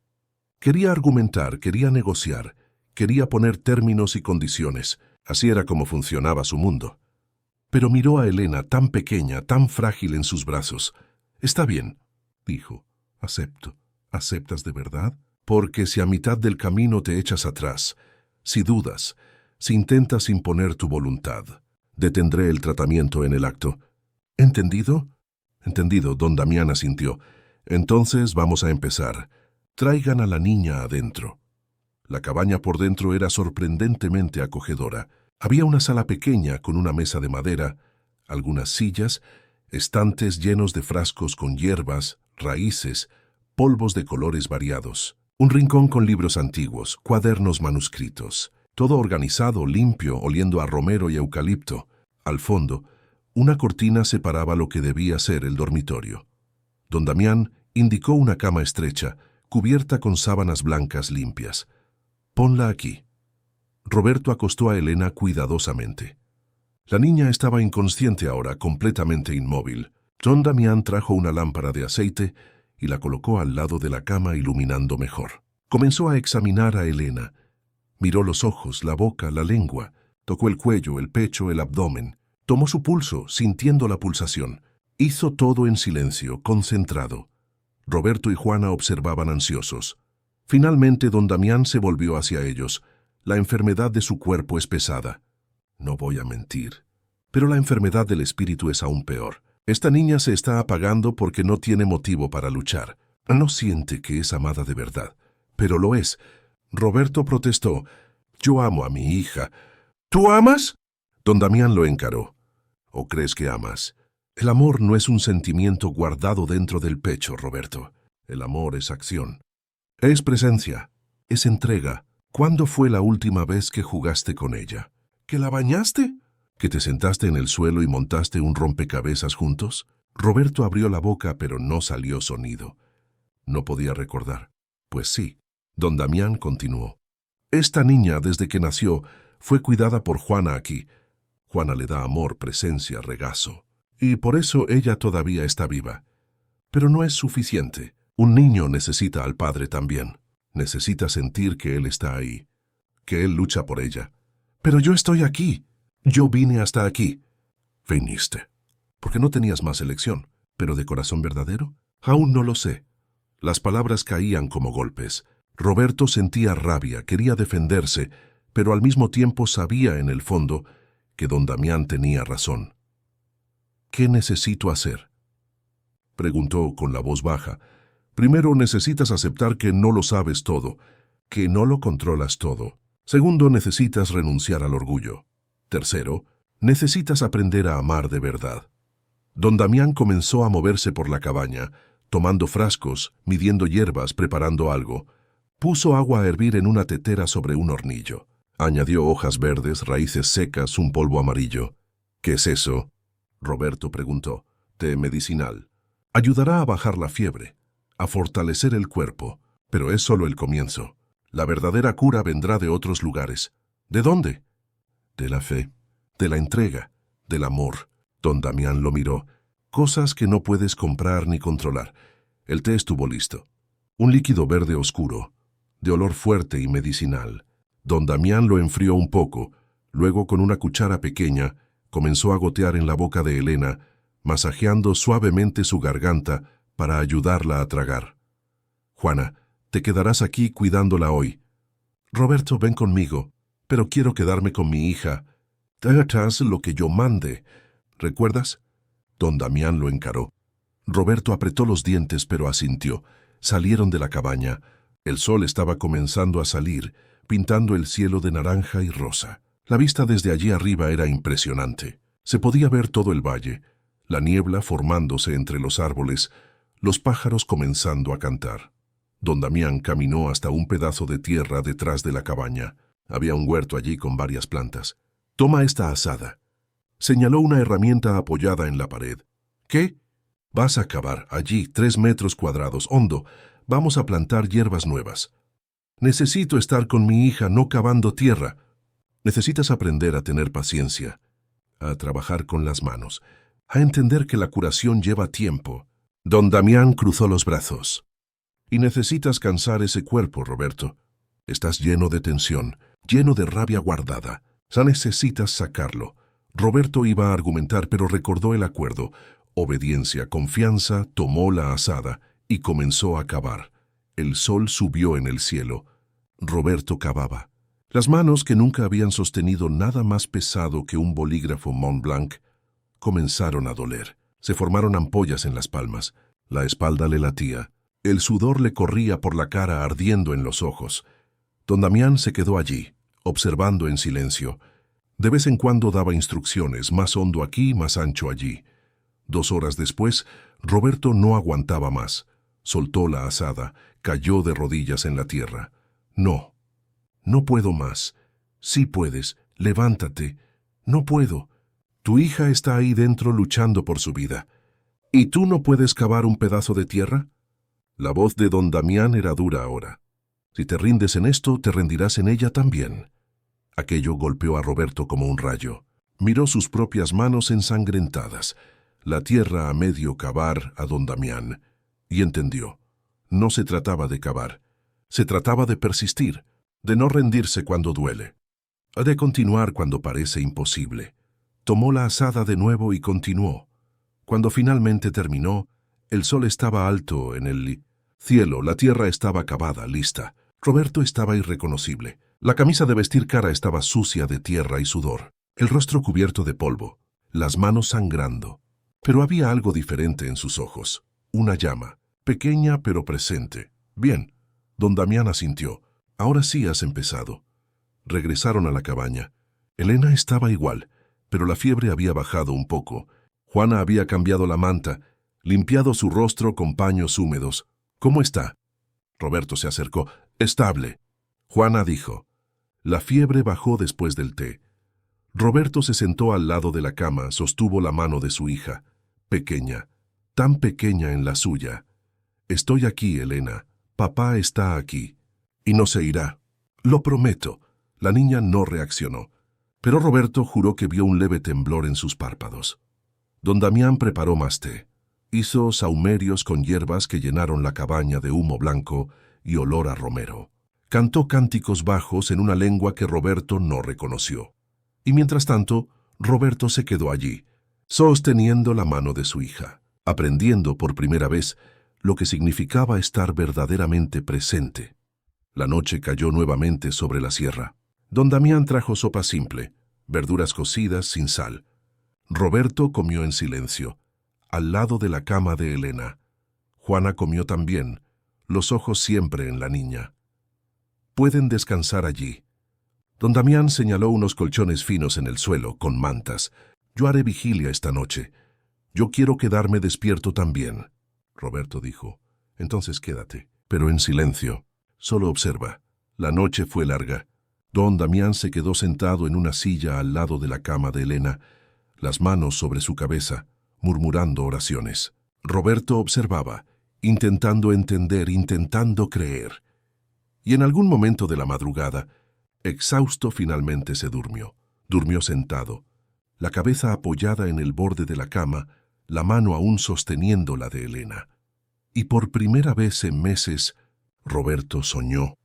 Speaker 1: Quería argumentar, quería negociar, quería poner términos y condiciones. Así era como funcionaba su mundo. Pero miró a Elena tan pequeña, tan frágil en sus brazos. Está bien, dijo. Acepto. ¿Aceptas de verdad? Porque si a mitad del camino te echas atrás, si dudas, si intentas imponer tu voluntad, detendré el tratamiento en el acto. ¿Entendido? Entendido, don Damián asintió. Entonces vamos a empezar. Traigan a la niña adentro. La cabaña por dentro era sorprendentemente acogedora. Había una sala pequeña con una mesa de madera, algunas sillas, estantes llenos de frascos con hierbas, raíces, polvos de colores variados, un rincón con libros antiguos, cuadernos manuscritos, todo organizado, limpio, oliendo a romero y eucalipto. Al fondo, una cortina separaba lo que debía ser el dormitorio. Don Damián indicó una cama estrecha, cubierta con sábanas blancas limpias. Ponla aquí. Roberto acostó a Elena cuidadosamente. La niña estaba inconsciente ahora, completamente inmóvil. Don Damián trajo una lámpara de aceite y la colocó al lado de la cama iluminando mejor. Comenzó a examinar a Elena. Miró los ojos, la boca, la lengua. Tocó el cuello, el pecho, el abdomen. Tomó su pulso, sintiendo la pulsación. Hizo todo en silencio, concentrado. Roberto y Juana observaban ansiosos. Finalmente don Damián se volvió hacia ellos. La enfermedad de su cuerpo es pesada. No voy a mentir. Pero la enfermedad del espíritu es aún peor. Esta niña se está apagando porque no tiene motivo para luchar. No siente que es amada de verdad, pero lo es. Roberto protestó. Yo amo a mi hija. ¿Tú amas? Don Damián lo encaró. ¿O crees que amas? El amor no es un sentimiento guardado dentro del pecho, Roberto. El amor es acción. Es presencia. Es entrega. ¿Cuándo fue la última vez que jugaste con ella? ¿Que la bañaste? ¿Que te sentaste en el suelo y montaste un rompecabezas juntos? Roberto abrió la boca, pero no salió sonido. No podía recordar. Pues sí. Don Damián continuó. Esta niña, desde que nació, fue cuidada por Juana aquí. Juana le da amor, presencia, regazo. Y por eso ella todavía está viva. Pero no es suficiente. Un niño necesita al padre también. Necesita sentir que él está ahí, que él lucha por ella. Pero yo estoy aquí. Yo vine hasta aquí. Viniste. Porque no tenías más elección. ¿Pero de corazón verdadero? Aún no lo sé. Las palabras caían como golpes. Roberto sentía rabia, quería defenderse, pero al mismo tiempo sabía en el fondo que don Damián tenía razón. ¿Qué necesito hacer?, preguntó con la voz baja. Primero, necesitas aceptar que no lo sabes todo, que no lo controlas todo. Segundo, necesitas renunciar al orgullo. Tercero, necesitas aprender a amar de verdad. Don Damián comenzó a moverse por la cabaña, tomando frascos, midiendo hierbas, preparando algo. Puso agua a hervir en una tetera sobre un hornillo. Añadió hojas verdes, raíces secas, un polvo amarillo. ¿Qué es eso?, Roberto preguntó. Té medicinal. Ayudará a bajar la fiebre, a fortalecer el cuerpo, pero es solo el comienzo. La verdadera cura vendrá de otros lugares. ¿De dónde? De la fe, de la entrega, del amor. Don Damián lo miró. Cosas que no puedes comprar ni controlar. El té estuvo listo. Un líquido verde oscuro, de olor fuerte y medicinal. Don Damián lo enfrió un poco. Luego, con una cuchara pequeña, comenzó a gotear en la boca de Elena, masajeando suavemente su garganta para ayudarla a tragar. Juana, te quedarás aquí cuidándola hoy. Roberto, ven conmigo, pero quiero quedarme con mi hija. Haz lo que yo mande. ¿Recuerdas? Don Damián lo encaró. Roberto apretó los dientes, pero asintió. Salieron de la cabaña. El sol estaba comenzando a salir, pintando el cielo de naranja y rosa. La vista desde allí arriba era impresionante. Se podía ver todo el valle, la niebla formándose entre los árboles, los pájaros comenzando a cantar. Don Damián caminó hasta un pedazo de tierra detrás de la cabaña. Había un huerto allí con varias plantas. Toma esta azada. Señaló una herramienta apoyada en la pared. ¿Qué? Vas a cavar allí 3 metros cuadrados hondo. Vamos a plantar hierbas nuevas. Necesito estar con mi hija, no cavando tierra. Necesitas aprender a tener paciencia, a trabajar con las manos, a entender que la curación lleva tiempo. Don Damián cruzó los brazos. Y necesitas cansar ese cuerpo, Roberto. Estás lleno de tensión, lleno de rabia guardada. Ya necesitas sacarlo. Roberto iba a argumentar, pero recordó el acuerdo. Obediencia, confianza, tomó la azada y comenzó a cavar. El sol subió en el cielo. Roberto cavaba. Las manos, que nunca habían sostenido nada más pesado que un bolígrafo Montblanc, comenzaron a doler. Se formaron ampollas en las palmas. La espalda le latía. El sudor le corría por la cara, ardiendo en los ojos. Don Damián se quedó allí, observando en silencio. De vez en cuando daba instrucciones, más hondo aquí, más ancho allí. 2 horas después, Roberto no aguantaba más. Soltó la azada, cayó de rodillas en la tierra. No, no puedo más. Sí puedes, levántate. No puedo. Tu hija está ahí dentro luchando por su vida. ¿Y tú no puedes cavar un pedazo de tierra? La voz de don Damián era dura ahora. Si te rindes en esto, te rendirás en ella también. Aquello golpeó a Roberto como un rayo. Miró sus propias manos ensangrentadas, la tierra a medio cavar a don Damián, y entendió. No se trataba de cavar, se trataba de persistir, de no rendirse cuando duele, de continuar cuando parece imposible. Tomó la azada de nuevo y continuó. Cuando finalmente terminó, el sol estaba alto en el Cielo, la tierra estaba acabada, lista. Roberto estaba irreconocible. La camisa de vestir cara estaba sucia de tierra y sudor, el rostro cubierto de polvo, las manos sangrando. Pero había algo diferente en sus ojos, una llama, pequeña pero presente. Bien, don Damián asintió. Ahora sí has empezado. Regresaron a la cabaña. Elena estaba igual, pero la fiebre había bajado un poco. Juana había cambiado la manta, limpiado su rostro con paños húmedos. ¿Cómo está? Roberto se acercó. Estable. Juana dijo. La fiebre bajó después del té. Roberto se sentó al lado de la cama, sostuvo la mano de su hija. Pequeña, tan pequeña en la suya. Estoy aquí, Elena. Papá está aquí. Y no se irá. Lo prometo. La niña no reaccionó. Pero Roberto juró que vio un leve temblor en sus párpados. Don Damián preparó más té. Hizo sahumerios con hierbas que llenaron la cabaña de humo blanco y olor a romero. Cantó cánticos bajos en una lengua que Roberto no reconoció. Y mientras tanto, Roberto se quedó allí, sosteniendo la mano de su hija, aprendiendo por primera vez lo que significaba estar verdaderamente presente. La noche cayó nuevamente sobre la sierra. Don Damián trajo sopa simple, verduras cocidas sin sal. Roberto comió en silencio, al lado de la cama de Elena. Juana comió también, los ojos siempre en la niña. Pueden descansar allí. Don Damián señaló unos colchones finos en el suelo, con mantas. Yo haré vigilia esta noche. Yo quiero quedarme despierto también. Roberto dijo. Entonces quédate, pero en silencio. Solo observa. La noche fue larga. Don Damián se quedó sentado en una silla al lado de la cama de Elena, las manos sobre su cabeza, murmurando oraciones. Roberto observaba, intentando entender, intentando creer. Y en algún momento de la madrugada, exhausto, finalmente se durmió. Durmió sentado, la cabeza apoyada en el borde de la cama, la mano aún sosteniendo la de Elena. Y por primera vez en meses, Roberto soñó.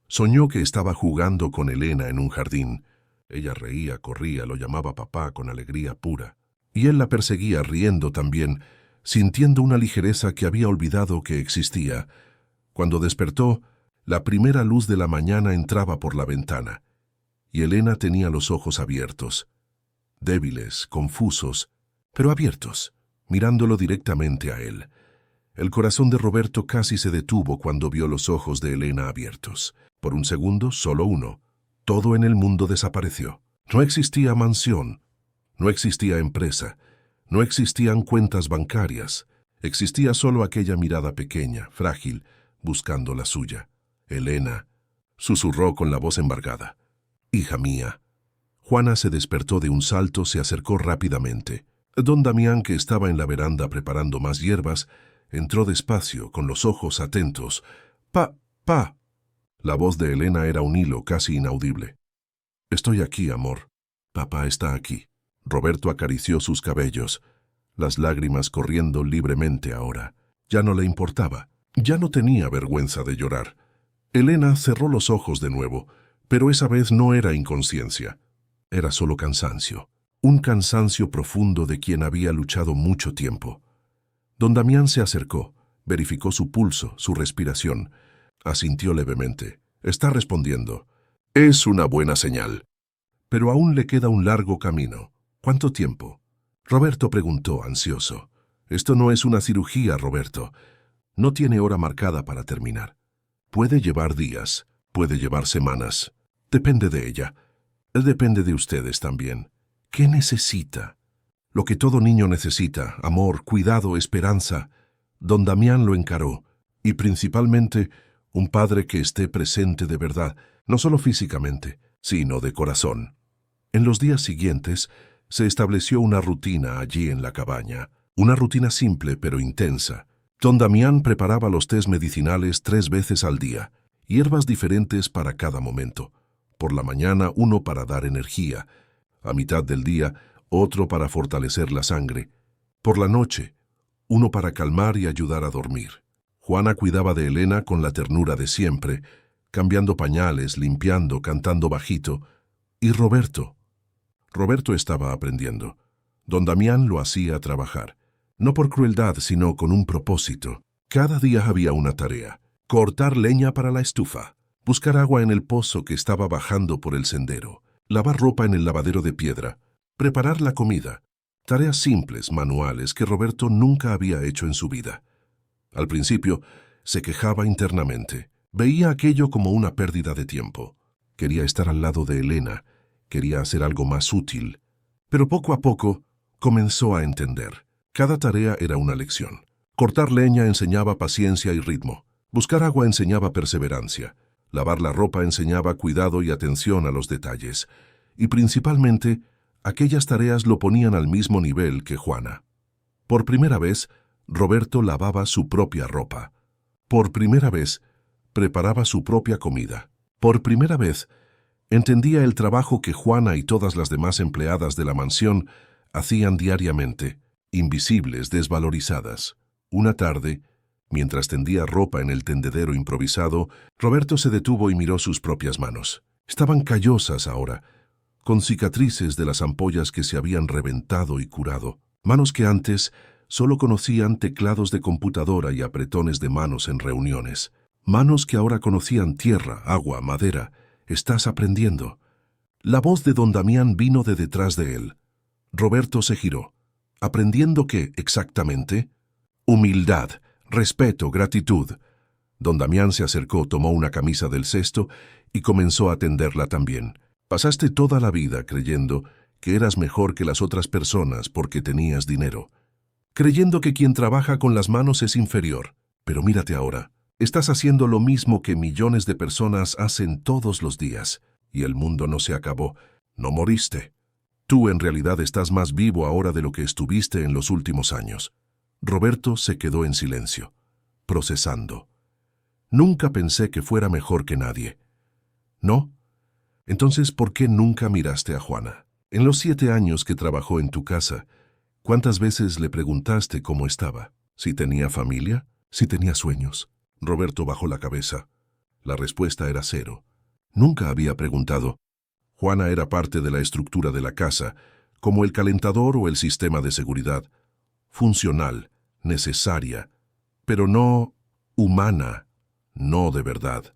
Speaker 1: Soñó que estaba jugando con Elena en un jardín. Ella reía, corría, lo llamaba papá con alegría pura. Y él la perseguía riendo también, sintiendo una ligereza que había olvidado que existía. Cuando despertó, la primera luz de la mañana entraba por la ventana, y Elena tenía los ojos abiertos, débiles, confusos, pero abiertos, mirándolo directamente a él. El corazón de Roberto casi se detuvo cuando vio los ojos de Elena abiertos. Por un segundo, solo uno. Todo en el mundo desapareció. No existía mansión, no existía empresa, no existían cuentas bancarias. Existía solo aquella mirada pequeña, frágil, buscando la suya. Elena, susurró con la voz embargada. Hija mía. Juana se despertó de un salto, se acercó rápidamente. Don Damián, que estaba en la veranda preparando más hierbas, entró despacio, con los ojos atentos. Pa. La voz de Elena era un hilo casi inaudible. Estoy aquí, amor. Papá está aquí. Roberto acarició sus cabellos, las lágrimas corriendo libremente ahora. Ya no le importaba, ya no tenía vergüenza de llorar. Elena cerró los ojos de nuevo, pero esa vez no era inconsciencia. Era solo cansancio, un cansancio profundo de quien había luchado mucho tiempo. Don Damián se acercó, verificó su pulso, su respiración. Asintió levemente. Está respondiendo. Es una buena señal. Pero aún le queda un largo camino. ¿Cuánto tiempo? Roberto preguntó, ansioso. Esto no es una cirugía, Roberto. No tiene hora marcada para terminar. Puede llevar días, puede llevar semanas. Depende de ella. Depende de ustedes también. ¿Qué necesita? Lo que todo niño necesita, amor, cuidado, esperanza. Don Damián lo encaró, y principalmente un padre que esté presente de verdad, no solo físicamente, sino de corazón. En los días siguientes, se estableció una rutina allí en la cabaña, una rutina simple pero intensa. Don Damián preparaba los tés medicinales 3 veces al día, hierbas diferentes para cada momento. Por la mañana, uno para dar energía, a mitad del día, otro para fortalecer la sangre. Por la noche, uno para calmar y ayudar a dormir. Juana cuidaba de Elena con la ternura de siempre, cambiando pañales, limpiando, cantando bajito. Y Roberto estaba aprendiendo. Don Damián lo hacía trabajar, no por crueldad, sino con un propósito. Cada día había una tarea: cortar leña para la estufa, buscar agua en el pozo que estaba bajando por el sendero, lavar ropa en el lavadero de piedra, preparar la comida. Tareas simples, manuales, que Roberto nunca había hecho en su vida. Al principio, se quejaba internamente. Veía aquello como una pérdida de tiempo. Quería estar al lado de Elena, quería hacer algo más útil. Pero poco a poco, comenzó a entender. Cada tarea era una lección. Cortar leña enseñaba paciencia y ritmo. Buscar agua enseñaba perseverancia. Lavar la ropa enseñaba cuidado y atención a los detalles. Y principalmente, aquellas tareas lo ponían al mismo nivel que Juana. Por primera vez, Roberto lavaba su propia ropa. Por primera vez, preparaba su propia comida. Por primera vez, entendía el trabajo que Juana y todas las demás empleadas de la mansión hacían diariamente, invisibles, desvalorizadas. Una tarde, mientras tendía ropa en el tendedero improvisado, Roberto se detuvo y miró sus propias manos. Estaban callosas ahora, con cicatrices de las ampollas que se habían reventado y curado. Manos que antes solo conocían teclados de computadora y apretones de manos en reuniones. Manos que ahora conocían tierra, agua, madera. Estás aprendiendo. La voz de don Damián vino de detrás de él. Roberto se giró. ¿Aprendiendo qué exactamente? Humildad, respeto, gratitud. Don Damián se acercó, tomó una camisa del cesto y comenzó a tenderla también. Pasaste toda la vida creyendo que eras mejor que las otras personas porque tenías dinero. Creyendo que quien trabaja con las manos es inferior. Pero mírate ahora. Estás haciendo lo mismo que millones de personas hacen todos los días. Y el mundo no se acabó. No moriste. Tú en realidad estás más vivo ahora de lo que estuviste en los últimos años. Roberto se quedó en silencio, procesando. Nunca pensé que fuera mejor que nadie. ¿No? Entonces, ¿por qué nunca miraste a Juana? En los 7 años que trabajó en tu casa, ¿cuántas veces le preguntaste cómo estaba? ¿Si tenía familia? ¿Si tenía sueños? Roberto bajó la cabeza. La respuesta era 0. Nunca había preguntado. Juana era parte de la estructura de la casa, como el calentador o el sistema de seguridad. Funcional, necesaria, pero no humana, no de verdad.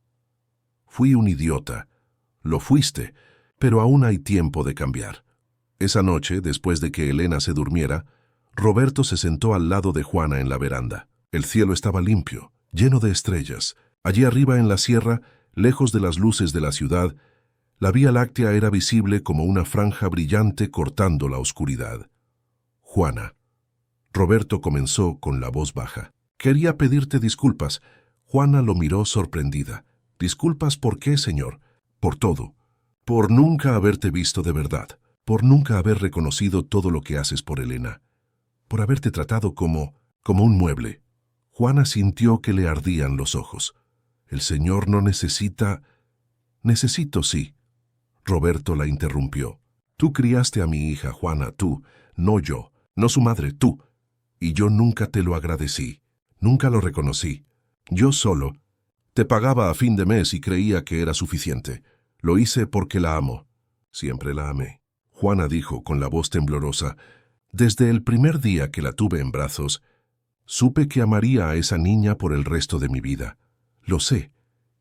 Speaker 1: Fui un idiota. Lo fuiste, pero aún hay tiempo de cambiar. Esa noche, después de que Elena se durmiera, Roberto se sentó al lado de Juana en la veranda. El cielo estaba limpio, lleno de estrellas. Allí arriba en la sierra, lejos de las luces de la ciudad, la Vía Láctea era visible como una franja brillante cortando la oscuridad. Juana. Roberto comenzó con la voz baja. Quería pedirte disculpas. Juana lo miró sorprendida. ¿Disculpas por qué, señor? Por todo. Por nunca haberte visto de verdad. Por nunca haber reconocido todo lo que haces por Elena. Por haberte tratado como un mueble. Juana sintió que le ardían los ojos. El señor no necesita... Necesito, sí. Roberto la interrumpió. Tú criaste a mi hija, Juana, tú, no yo, no su madre, tú. Y yo nunca te lo agradecí, nunca lo reconocí. Yo solo te pagaba a fin de mes y creía que era suficiente. Lo hice porque la amo. Siempre la amé. Juana dijo con la voz temblorosa, desde el primer día que la tuve en brazos, supe que amaría a esa niña por el resto de mi vida. Lo sé,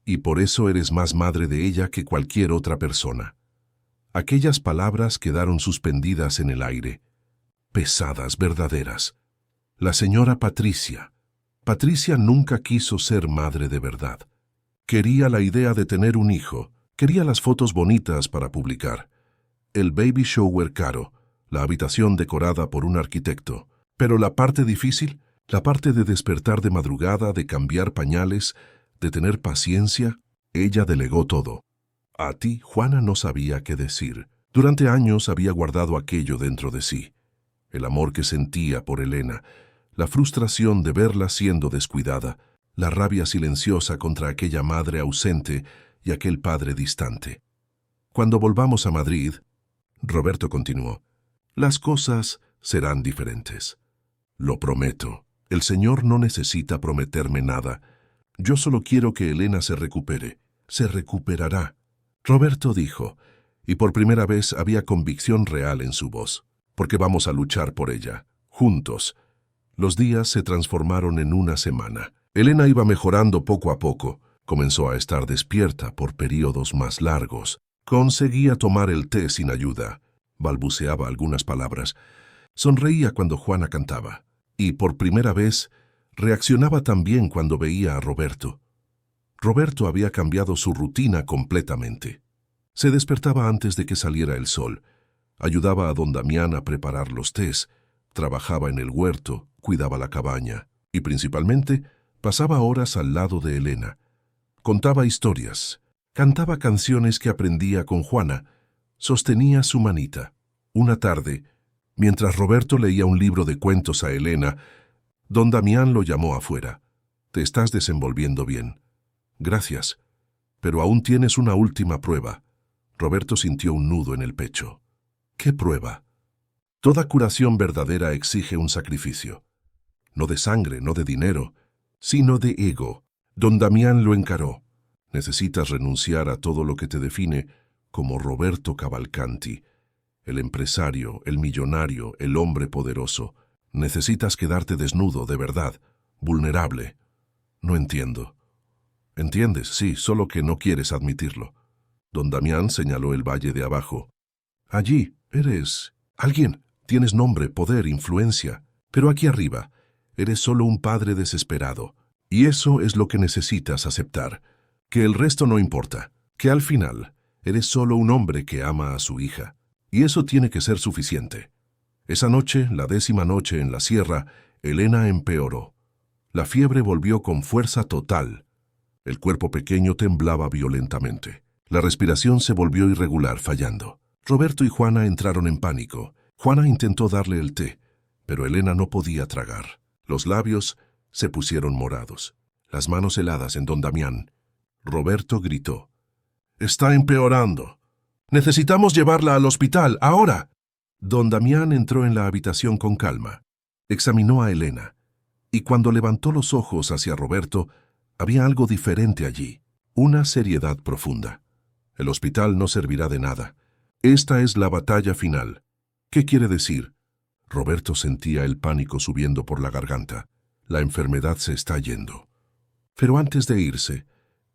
Speaker 1: y por eso eres más madre de ella que cualquier otra persona. Aquellas palabras quedaron suspendidas en el aire, pesadas, verdaderas. La señora Patricia. Patricia nunca quiso ser madre de verdad. Quería la idea de tener un hijo, quería las fotos bonitas para publicar, el baby shower caro, la habitación decorada por un arquitecto. Pero la parte difícil, la parte de despertar de madrugada, de cambiar pañales, de tener paciencia, ella delegó todo. A ti, Juana no sabía qué decir. Durante años había guardado aquello dentro de sí. El amor que sentía por Elena, la frustración de verla siendo descuidada, la rabia silenciosa contra aquella madre ausente y aquel padre distante. Cuando volvamos a Madrid, Roberto continuó, las cosas serán diferentes. Lo prometo. El Señor no necesita prometerme nada. Yo solo quiero que Elena se recupere. Se recuperará. Roberto dijo, y por primera vez había convicción real en su voz, porque vamos a luchar por ella, juntos. Los días se transformaron en una semana. Elena iba mejorando poco a poco. Comenzó a estar despierta por períodos más largos. Conseguía tomar el té sin ayuda. Balbuceaba algunas palabras. Sonreía cuando Juana cantaba. Y por primera vez reaccionaba también cuando veía a Roberto. Roberto había cambiado su rutina completamente. Se despertaba antes de que saliera el sol. Ayudaba a don Damián a preparar los tés. Trabajaba en el huerto, cuidaba la cabaña. Y principalmente, pasaba horas al lado de Elena. Contaba historias. Cantaba canciones que aprendía con Juana. Sostenía su manita. Una tarde, mientras Roberto leía un libro de cuentos a Elena, don Damián lo llamó afuera. «Te estás desenvolviendo bien». «Gracias. Pero aún tienes una última prueba». Roberto sintió un nudo en el pecho. «¿Qué prueba?» «Toda curación verdadera exige un sacrificio. No de sangre, no de dinero, sino de ego». Don Damián lo encaró. «Necesitas renunciar a todo lo que te define como Roberto Cavalcanti, el empresario, el millonario, el hombre poderoso. Necesitas quedarte desnudo, de verdad, vulnerable». «No entiendo». «Entiendes, sí, solo que no quieres admitirlo». Don Damián señaló el valle de abajo. «Allí, eres alguien. Tienes nombre, poder, influencia. Pero aquí arriba, eres solo un padre desesperado. Y eso es lo que necesitas aceptar. Que el resto no importa. Que al final, eres solo un hombre que ama a su hija. Y eso tiene que ser suficiente». Esa noche, la 10ª noche en la sierra, Elena empeoró. La fiebre volvió con fuerza total. El cuerpo pequeño temblaba violentamente. La respiración se volvió irregular, fallando. Roberto y Juana entraron en pánico. Juana intentó darle el té, pero Elena no podía tragar. Los labios se pusieron morados, las manos heladas en don Damián. Roberto gritó: «Está empeorando. Necesitamos llevarla al hospital, ahora». Don Damián entró en la habitación con calma. Examinó a Elena, y cuando levantó los ojos hacia Roberto, había algo diferente allí, una seriedad profunda. «El hospital no servirá de nada. Esta es la batalla final». «¿Qué quiere decir?» Roberto sentía el pánico subiendo por la garganta. «La enfermedad se está yendo. Pero antes de irse,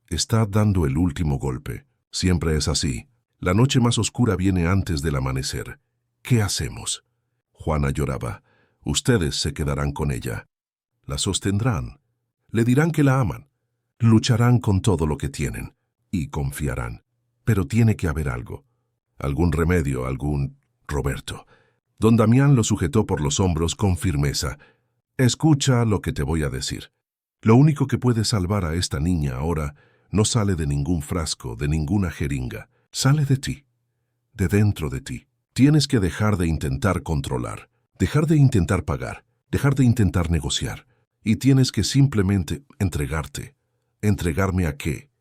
Speaker 1: está dando el último golpe. Siempre es así. La noche más oscura viene antes del amanecer. ¿Qué hacemos?» Juana lloraba. «Ustedes se quedarán con ella. La sostendrán. Le dirán que la aman. Lucharán con todo lo que tienen. Y confiarán. Pero tiene que haber algo. Algún remedio, algún...» «Roberto». Don Damián lo sujetó por los hombros con firmeza. «Escucha lo que te voy a decir. Lo único que puede salvar a esta niña ahora no sale de ningún frasco, de ninguna jeringa. Sale de ti. De dentro de ti. Tienes que dejar de intentar controlar, dejar de intentar pagar, dejar de intentar negociar. Y tienes que simplemente entregarte. ¿Entregarme a qué?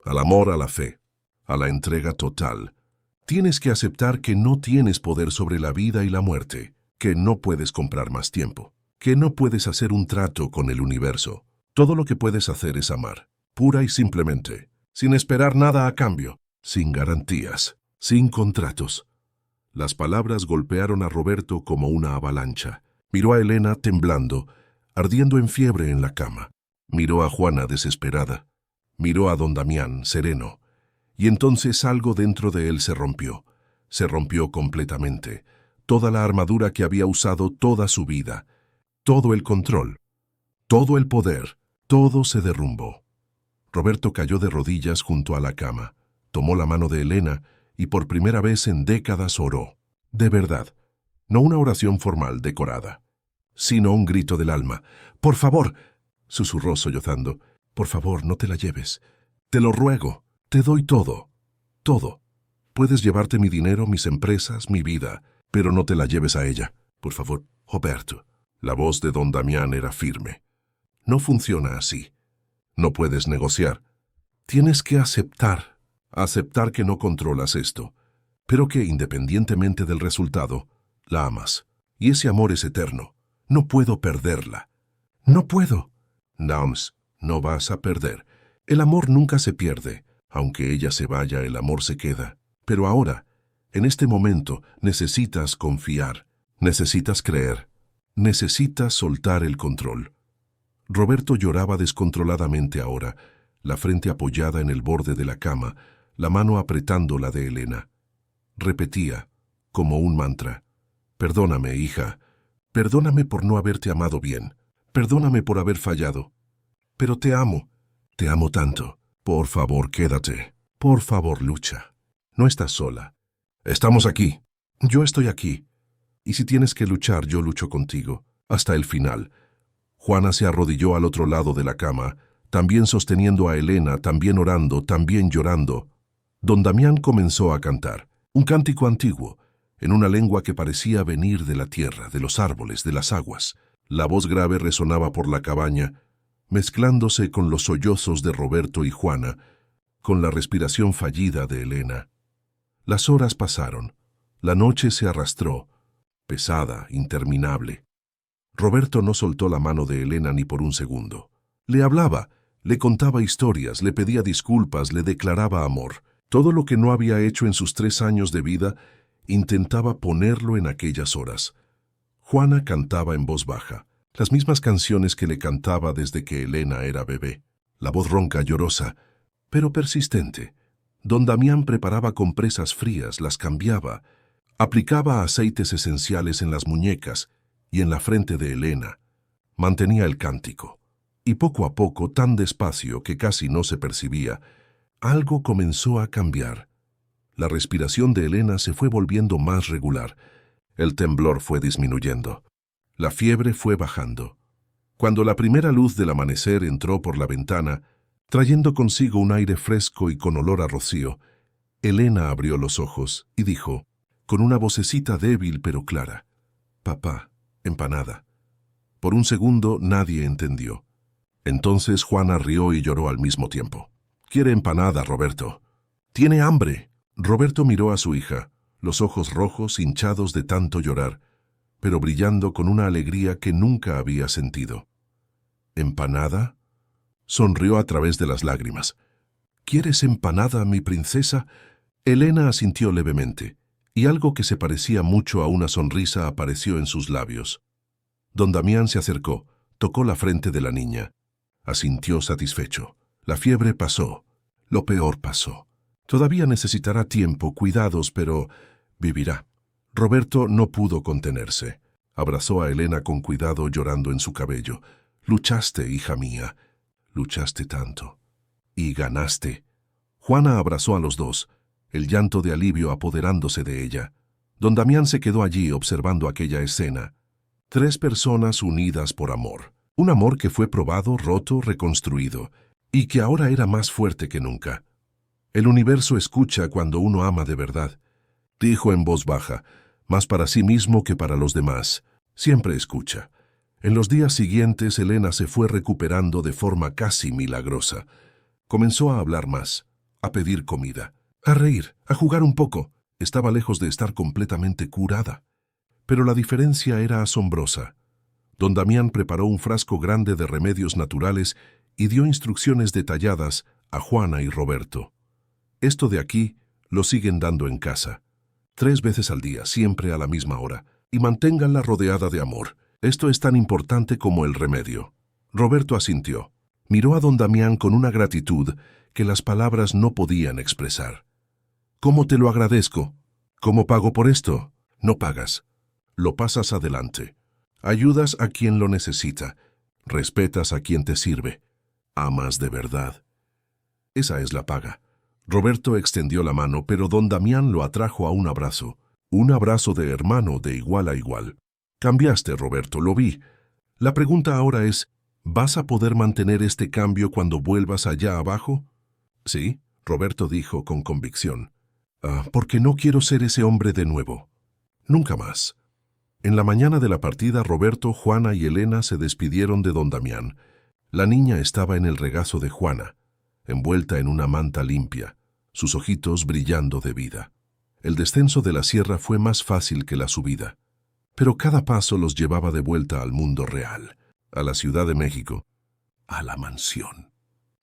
Speaker 1: Al amor, a la fe, a la entrega total. Tienes que aceptar que no tienes poder sobre la vida y la muerte, que no puedes comprar más tiempo, que no puedes hacer un trato con el universo. Todo lo que puedes hacer es amar, pura y simplemente, sin esperar nada a cambio, sin garantías, sin contratos». Las palabras golpearon a Roberto como una avalancha. Miró a Elena temblando, ardiendo en fiebre en la cama. Miró a Juana desesperada. Miró a don Damián sereno. Y entonces algo dentro de él se rompió. Se rompió completamente. Toda la armadura que había usado toda su vida. Todo el control. Todo el poder. Todo se derrumbó. Roberto cayó de rodillas junto a la cama. Tomó la mano de Elena y por primera vez en décadas oró. De verdad. No una oración formal decorada, sino un grito del alma. «Por favor», susurró sollozando, «por favor, no te la lleves. Te lo ruego. Te doy todo. Todo. Puedes llevarte mi dinero, mis empresas, mi vida, pero no te la lleves a ella. Por favor, Roberto». La voz de don Damián era firme. «No funciona así. No puedes negociar. Tienes que aceptar. Aceptar que no controlas esto, pero que, independientemente del resultado, la amas. Y ese amor es eterno. No puedo perderla. No puedo». «Nams, no vas a perder. El amor nunca se pierde. Aunque ella se vaya, el amor se queda. Pero ahora, en este momento, necesitas confiar. Necesitas creer. Necesitas soltar el control». Roberto lloraba descontroladamente ahora, la frente apoyada en el borde de la cama, la mano apretando la de Elena. Repetía, como un mantra: «Perdóname, hija. Perdóname por no haberte amado bien. Perdóname por haber fallado. Pero te amo. Te amo tanto. Por favor, quédate. Por favor, lucha. No estás sola. Estamos aquí. Yo estoy aquí. Y si tienes que luchar, yo lucho contigo. Hasta el final». Juana se arrodilló al otro lado de la cama, también sosteniendo a Elena, también orando, también llorando. Don Damián comenzó a cantar, un cántico antiguo, en una lengua que parecía venir de la tierra, de los árboles, de las aguas. La voz grave resonaba por la cabaña, mezclándose con los sollozos de Roberto y Juana, con la respiración fallida de Elena. Las horas pasaron, la noche se arrastró, pesada, interminable. Roberto no soltó la mano de Elena ni por un segundo. Le hablaba, le contaba historias, le pedía disculpas, le declaraba amor. Todo lo que no había hecho en sus 3 años de vida, intentaba ponerlo en aquellas horas. Juana cantaba en voz baja, las mismas canciones que le cantaba desde que Elena era bebé. La voz ronca, llorosa, pero persistente. Don Damián preparaba compresas frías, las cambiaba, aplicaba aceites esenciales en las muñecas y en la frente de Elena. Mantenía el cántico. Y poco a poco, tan despacio que casi no se percibía, algo comenzó a cambiar. La respiración de Elena se fue volviendo más regular. El temblor fue disminuyendo. La fiebre fue bajando. Cuando la primera luz del amanecer entró por la ventana, trayendo consigo un aire fresco y con olor a rocío, Elena abrió los ojos y dijo, con una vocecita débil pero clara: «Papá, empanada». Por un segundo nadie entendió. Entonces Juana rió y lloró al mismo tiempo. «Quiere empanada, Roberto. Tiene hambre». Roberto miró a su hija, los ojos rojos, hinchados de tanto llorar, pero brillando con una alegría que nunca había sentido. «¿Empanada?». Sonrió a través de las lágrimas. «¿Quieres empanada, mi princesa?». Elena asintió levemente, y algo que se parecía mucho a una sonrisa apareció en sus labios. Don Damián se acercó, tocó la frente de la niña. Asintió satisfecho. La fiebre pasó. Lo peor pasó. Todavía necesitará tiempo, cuidados, pero vivirá. Roberto no pudo contenerse. Abrazó a Elena con cuidado, llorando en su cabello. «Luchaste, hija mía. Luchaste tanto. Y ganaste». Juana abrazó a los dos, el llanto de alivio apoderándose de ella. Don Damián se quedó allí observando aquella escena. 3 personas unidas por amor. Un amor que fue probado, roto, reconstruido, y que ahora era más fuerte que nunca. «El universo escucha cuando uno ama de verdad», dijo en voz baja, más para sí mismo que para los demás. Siempre escucha. En los días siguientes Elena se fue recuperando de forma casi milagrosa. Comenzó a hablar más, a pedir comida, a reír, a jugar un poco. Estaba lejos de estar completamente curada. Pero la diferencia era asombrosa. Don Damián preparó un frasco grande de remedios naturales y dio instrucciones detalladas a Juana y Roberto. «Esto de aquí lo siguen dando en casa. 3 veces al día, siempre a la misma hora, y manténganla rodeada de amor. Esto es tan importante como el remedio». Roberto asintió. Miró a don Damián con una gratitud que las palabras no podían expresar. «¿Cómo te lo agradezco? ¿Cómo pago por esto?». «No pagas. Lo pasas adelante. Ayudas a quien lo necesita. Respetas a quien te sirve. Amas de verdad. Esa es la paga». Roberto extendió la mano, pero don Damián lo atrajo a un abrazo de hermano de igual a igual. «Cambiaste, Roberto, lo vi. La pregunta ahora es, ¿vas a poder mantener este cambio cuando vuelvas allá abajo?». «Sí», Roberto dijo con convicción. «Porque no quiero ser ese hombre de nuevo. Nunca más». En la mañana de la partida, Roberto, Juana y Elena se despidieron de don Damián. La niña estaba en el regazo de Juana, envuelta en una manta limpia, sus ojitos brillando de vida. El descenso de la sierra fue más fácil que la subida, pero cada paso los llevaba de vuelta al mundo real, a la Ciudad de México, a la mansión,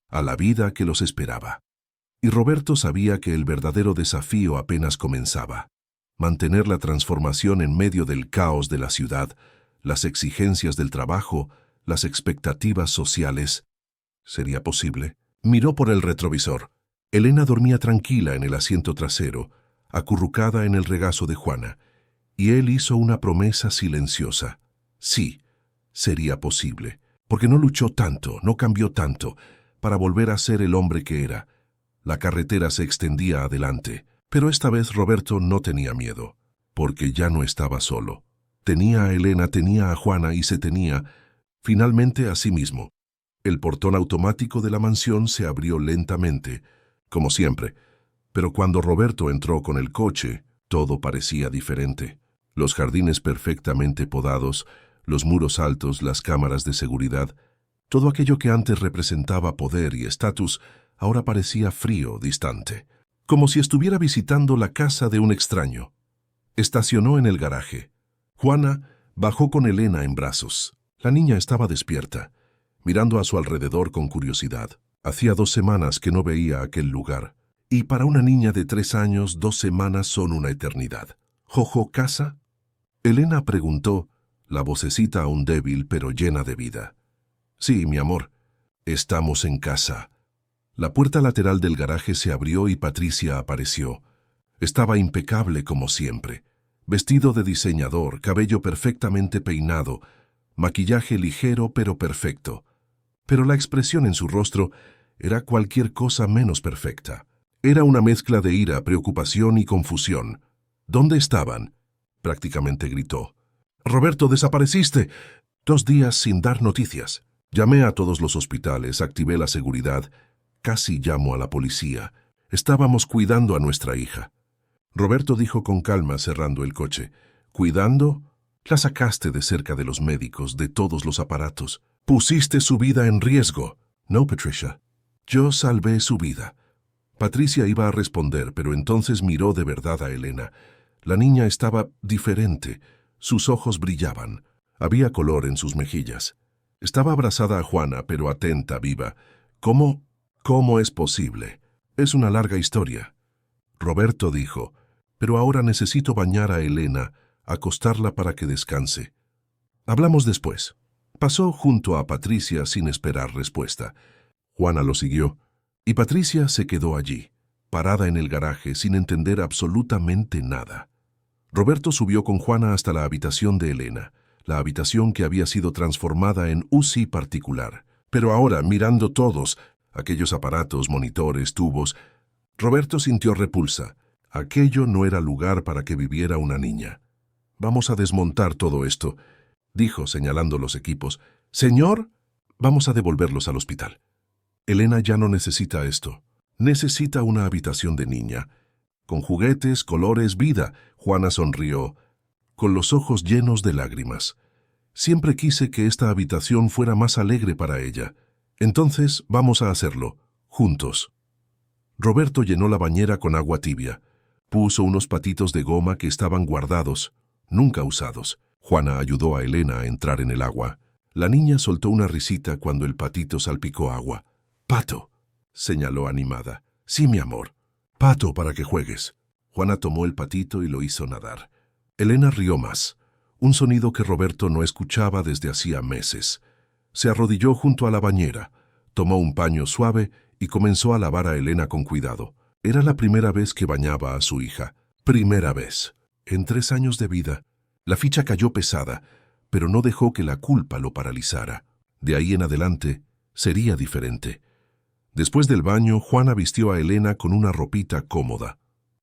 Speaker 1: a la vida que los esperaba. Y Roberto sabía que el verdadero desafío apenas comenzaba: mantener la transformación en medio del caos de la ciudad, las exigencias del trabajo, las expectativas sociales. ¿Sería posible? Miró por el retrovisor. Elena dormía tranquila en el asiento trasero, acurrucada en el regazo de Juana, y él hizo una promesa silenciosa. Sí, sería posible, porque no luchó tanto, no cambió tanto, para volver a ser el hombre que era. La carretera se extendía adelante, pero esta vez Roberto no tenía miedo, porque ya no estaba solo. Tenía a Elena, tenía a Juana y se tenía, finalmente, a sí mismo. El portón automático de la mansión se abrió lentamente, como siempre, pero cuando Roberto entró con el coche, todo parecía diferente. Los jardines perfectamente podados, los muros altos, las cámaras de seguridad, todo aquello que antes representaba poder y estatus, ahora parecía frío, distante, como si estuviera visitando la casa de un extraño. Estacionó en el garaje. Juana bajó con Elena en brazos. La niña estaba despierta, mirando a su alrededor con curiosidad. Hacía 2 semanas que no veía aquel lugar, y para una niña de 3 años 2 semanas son una eternidad. ¿Jojo casa? Elena preguntó, la vocecita aún débil pero llena de vida. Sí, mi amor, estamos en casa. La puerta lateral del garaje se abrió y Patricia apareció. Estaba impecable como siempre, vestido de diseñador, cabello perfectamente peinado, maquillaje ligero pero perfecto. Pero la expresión en su rostro era cualquier cosa menos perfecta. Era una mezcla de ira, preocupación y confusión. ¿Dónde estaban? Prácticamente gritó. «Roberto, desapareciste. 2 días sin dar noticias. Llamé a todos los hospitales, activé la seguridad. Casi llamo a la policía. Estábamos cuidando a nuestra hija». Roberto dijo con calma, cerrando el coche. «¿Cuidando? La sacaste de cerca de los médicos, de todos los aparatos. Pusiste su vida en riesgo». «No, Patricia. Yo salvé su vida». Patricia iba a responder, pero entonces miró de verdad a Elena. La niña estaba diferente. Sus ojos brillaban. Había color en sus mejillas. Estaba abrazada a Juana, pero atenta, viva. ¿Cómo es posible? Es una larga historia. Roberto dijo, pero ahora necesito bañar a Elena, acostarla para que descanse. Hablamos después. Pasó junto a Patricia sin esperar respuesta. Juana lo siguió, y Patricia se quedó allí, parada en el garaje sin entender absolutamente nada. Roberto subió con Juana hasta la habitación de Elena, la habitación que había sido transformada en UCI particular. Pero ahora, mirando todos, aquellos aparatos, monitores, tubos, Roberto sintió repulsa. Aquello no era lugar para que viviera una niña. «Vamos a desmontar todo esto», dijo señalando los equipos. «Señor, vamos a devolverlos al hospital. Elena ya no necesita esto. Necesita una habitación de niña. Con juguetes, colores, vida». Juana sonrió, con los ojos llenos de lágrimas. «Siempre quise que esta habitación fuera más alegre para ella. Entonces vamos a hacerlo, juntos». Roberto llenó la bañera con agua tibia. Puso unos patitos de goma que estaban guardados, nunca usados. Juana ayudó a Elena a entrar en el agua. La niña soltó una risita cuando el patito salpicó agua. «Pato», señaló animada. «Sí, mi amor. Pato para que juegues». Juana tomó el patito y lo hizo nadar. Elena rió más, un sonido que Roberto no escuchaba desde hacía meses. Se arrodilló junto a la bañera, tomó un paño suave y comenzó a lavar a Elena con cuidado. Era la primera vez que bañaba a su hija. Primera vez. En 3 años de vida. La ficha cayó pesada, pero no dejó que la culpa lo paralizara. De ahí en adelante, sería diferente. Después del baño, Juana vistió a Elena con una ropita cómoda.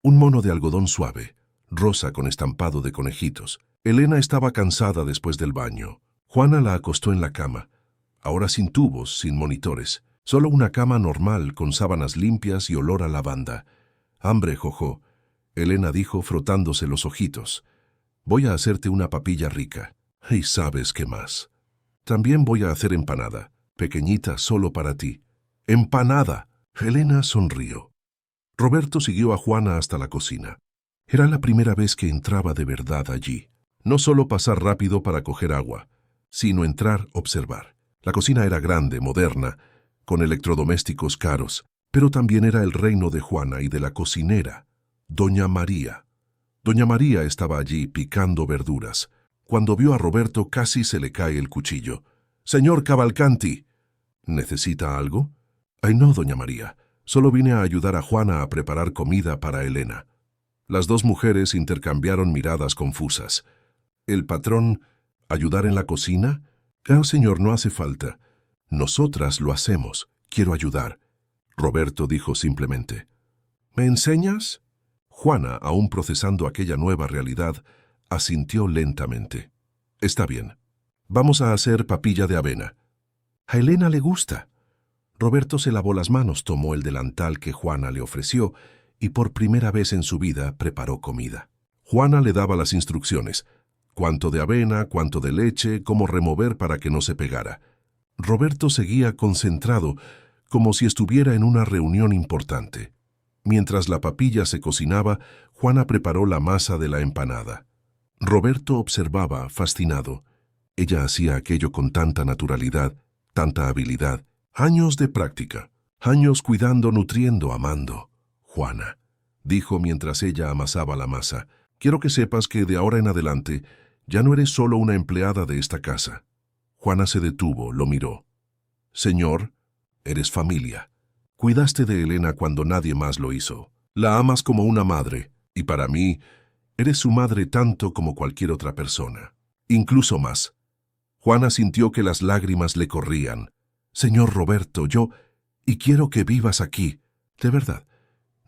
Speaker 1: Un mono de algodón suave, rosa con estampado de conejitos. Elena estaba cansada después del baño. Juana la acostó en la cama. Ahora sin tubos, sin monitores. Solo una cama normal con sábanas limpias y olor a lavanda. «Hambre, Jojo», Elena dijo frotándose los ojitos. «Voy a hacerte una papilla rica. Y ¿sabes qué más? También voy a hacer empanada, pequeñita solo para ti». «¡Empanada!». Elena sonrió. Roberto siguió a Juana hasta la cocina. Era la primera vez que entraba de verdad allí. No solo pasar rápido para coger agua, sino entrar, observar. La cocina era grande, moderna, con electrodomésticos caros, pero también era el reino de Juana y de la cocinera, Doña María. Doña María estaba allí picando verduras. Cuando vio a Roberto casi se le cae el cuchillo. «Señor Cavalcanti». «¿Necesita algo?» «Ay, no, doña María. Solo vine a ayudar a Juana a preparar comida para Elena». Las dos mujeres intercambiaron miradas confusas. «¿El patrón ayudar en la cocina?» «Ah, señor, no hace falta. Nosotras lo hacemos. Quiero ayudar». Roberto dijo simplemente. «¿Me enseñas?» Juana, aún procesando aquella nueva realidad, asintió lentamente. «Está bien. Vamos a hacer papilla de avena». «A Elena le gusta». Roberto se lavó las manos, tomó el delantal que Juana le ofreció y por primera vez en su vida preparó comida. Juana le daba las instrucciones: cuánto de avena, cuánto de leche, cómo remover para que no se pegara. Roberto seguía concentrado, como si estuviera en una reunión importante. Mientras la papilla se cocinaba, Juana preparó la masa de la empanada. Roberto observaba, fascinado. Ella hacía aquello con tanta naturalidad, tanta habilidad. Años de práctica, años cuidando, nutriendo, amando. «Juana», dijo mientras ella amasaba la masa, «quiero que sepas que de ahora en adelante ya no eres solo una empleada de esta casa». Juana se detuvo, lo miró. «Señor, eres familia. Cuidaste de Elena cuando nadie más lo hizo. La amas como una madre, y para mí, eres su madre tanto como cualquier otra persona. Incluso más». Juana sintió que las lágrimas le corrían. «Señor Roberto, y quiero que vivas aquí, de verdad,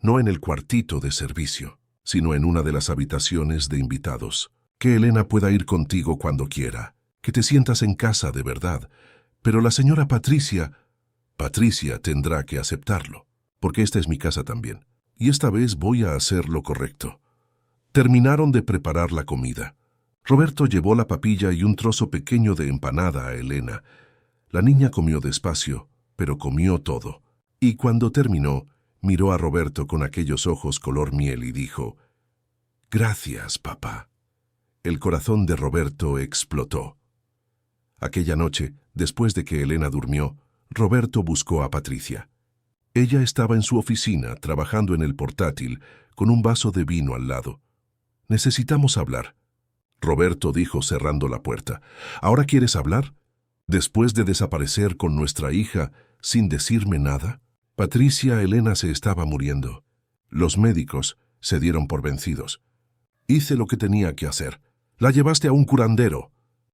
Speaker 1: no en el cuartito de servicio, sino en una de las habitaciones de invitados. Que Elena pueda ir contigo cuando quiera, que te sientas en casa de verdad. Pero la señora Patricia tendrá que aceptarlo, porque esta es mi casa también, y esta vez voy a hacer lo correcto». Terminaron de preparar la comida. Roberto llevó la papilla y un trozo pequeño de empanada a Elena. La niña comió despacio, pero comió todo. Y cuando terminó, miró a Roberto con aquellos ojos color miel y dijo: «Gracias, papá». El corazón de Roberto explotó. Aquella noche, después de que Elena durmió, Roberto buscó a Patricia. Ella estaba en su oficina, trabajando en el portátil, con un vaso de vino al lado. «Necesitamos hablar», Roberto dijo cerrando la puerta. «¿Ahora quieres hablar? Después de desaparecer con nuestra hija sin decirme nada». Patricia Elena se estaba muriendo. Los médicos se dieron por vencidos. «Hice lo que tenía que hacer. La llevaste a un curandero,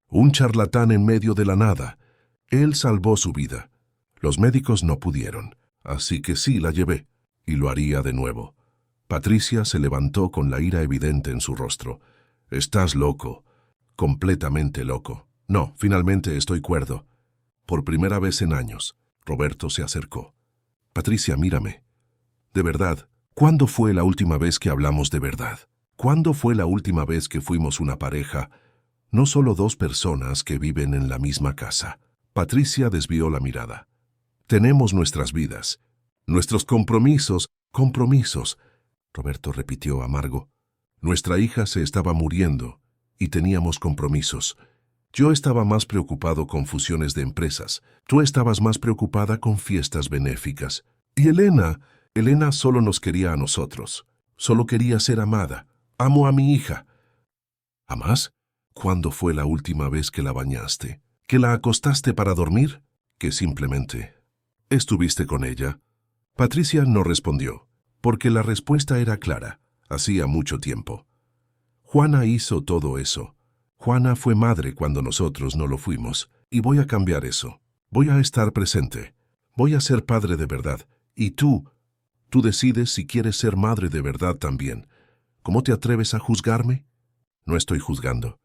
Speaker 1: un charlatán en medio de la nada. Él salvó su vida. Los médicos no pudieron, así que sí la llevé, y lo haría de nuevo». Patricia se levantó con la ira evidente en su rostro. «Estás loco, completamente loco». «No, finalmente estoy cuerdo». Por primera vez en años, Roberto se acercó. «Patricia, mírame. De verdad, ¿cuándo fue la última vez que hablamos de verdad? ¿Cuándo fue la última vez que fuimos una pareja, no solo dos personas que viven en la misma casa?» Patricia desvió la mirada. «Tenemos nuestras vidas, nuestros compromisos». Roberto repitió amargo. «Nuestra hija se estaba muriendo y teníamos compromisos. Yo estaba más preocupado con fusiones de empresas. Tú estabas más preocupada con fiestas benéficas. Y Elena solo nos quería a nosotros. Solo quería ser amada. Amo a mi hija». «¿Amas? ¿Cuándo fue la última vez que la bañaste? ¿Que la acostaste para dormir? ¿Que simplemente estuviste con ella?» Patricia no respondió, porque la respuesta era clara. Hacía mucho tiempo. Juana hizo todo eso. Juana fue madre cuando nosotros no lo fuimos, y voy a cambiar eso. Voy a estar presente. Voy a ser padre de verdad. Y tú decides si quieres ser madre de verdad también. ¿Cómo te atreves a juzgarme? No estoy juzgando.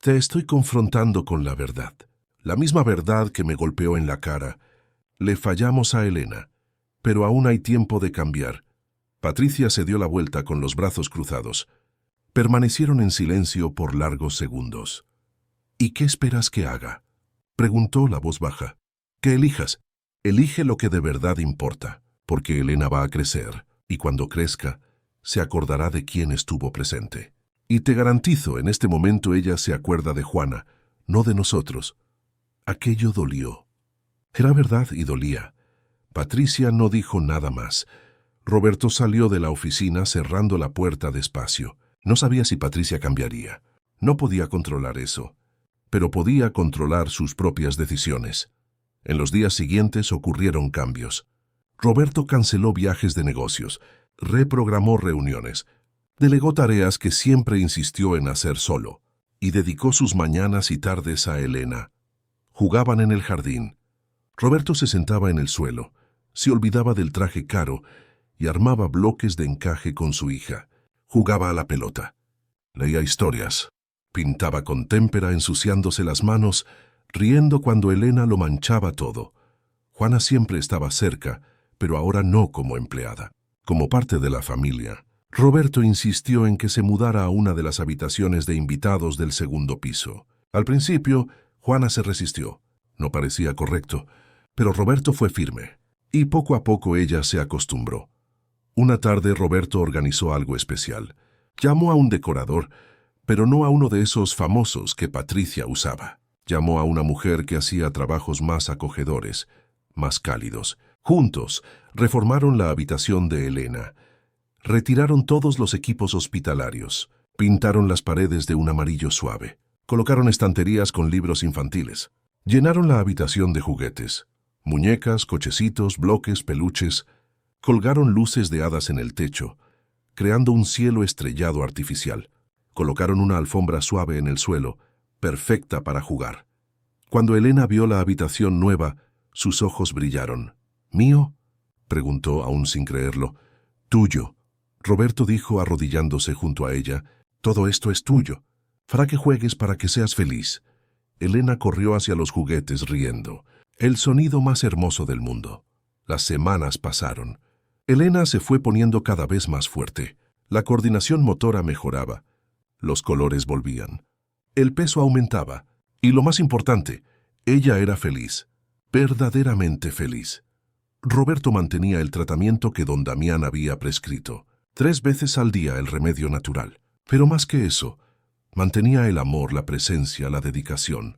Speaker 1: Te estoy confrontando con la verdad. La misma verdad que me golpeó en la cara. Le fallamos a Elena, pero aún hay tiempo de cambiar. Patricia se dio la vuelta con los brazos cruzados. Permanecieron en silencio por largos segundos. «¿Y qué esperas que haga?», preguntó la voz baja. «Que elijas. Elige lo que de verdad importa, porque Elena va a crecer, y cuando crezca, se acordará de quién estuvo presente. Y te garantizo, en este momento ella se acuerda de Juana, no de nosotros». Aquello dolió. Era verdad y dolía. Patricia no dijo nada más. Roberto salió de la oficina cerrando la puerta despacio. No sabía si Patricia cambiaría. No podía controlar eso. pero podía controlar sus propias decisiones. En los días siguientes ocurrieron cambios. Roberto canceló viajes de negocios, reprogramó reuniones, delegó tareas que siempre insistió en hacer solo, y dedicó sus mañanas y tardes a Elena. Jugaban en el jardín. Roberto se sentaba en el suelo, se olvidaba del traje caro y armaba bloques de encaje con su hija. Jugaba a la pelota. Leía historias. Pintaba con témpera ensuciándose las manos, riendo cuando Elena lo manchaba todo. Juana siempre estaba cerca, pero ahora no como empleada, como parte de la familia. Roberto insistió en que se mudara a una de las habitaciones de invitados del segundo piso. Al principio, Juana se resistió. No parecía correcto, pero Roberto fue firme, y poco a poco ella se acostumbró. Una tarde Roberto organizó algo especial. Llamó a un decorador, pero no a uno de esos famosos que Patricia usaba. Llamó a una mujer que hacía trabajos más acogedores, más cálidos. Juntos, reformaron la habitación de Elena. Retiraron todos los equipos hospitalarios. Pintaron las paredes de un amarillo suave. Colocaron estanterías con libros infantiles. Llenaron la habitación de juguetes. Muñecas, cochecitos, bloques, peluches. Colgaron luces de hadas en el techo, creando un cielo estrellado artificial. Colocaron una alfombra suave en el suelo, perfecta para jugar. Cuando Elena vio la habitación nueva, sus ojos brillaron. ¿Mío?, preguntó aún sin creerlo. Tuyo. Roberto dijo arrodillándose junto a ella. Todo esto es tuyo. Para que juegues, para que seas feliz. Elena corrió hacia los juguetes riendo. El sonido más hermoso del mundo. Las semanas pasaron. Elena se fue poniendo cada vez más fuerte. La coordinación motora mejoraba. Los colores volvían. El peso aumentaba. Y lo más importante, ella era feliz. Verdaderamente feliz. Roberto mantenía el tratamiento que don Damián había prescrito. 3 veces al día el remedio natural. Pero más que eso, mantenía el amor, la presencia, la dedicación.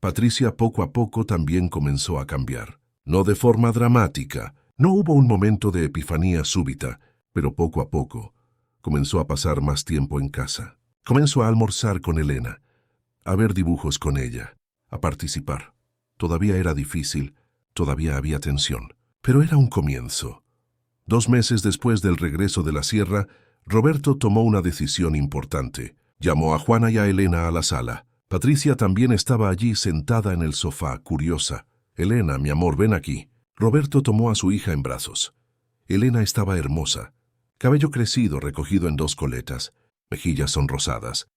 Speaker 1: Patricia poco a poco también comenzó a cambiar. No de forma dramática. No hubo un momento de epifanía súbita, pero poco a poco comenzó a pasar más tiempo en casa. Comenzó a almorzar con Elena, a ver dibujos con ella, a participar. Todavía era difícil, todavía había tensión, pero era un comienzo. 2 meses después del regreso de la sierra, Roberto tomó una decisión importante. Llamó a Juana y a Elena a la sala. Patricia también estaba allí sentada en el sofá, curiosa. Elena, mi amor, ven aquí. Roberto tomó a su hija en brazos. Elena estaba hermosa. Cabello crecido recogido en 2 coletas, mejillas sonrosadas,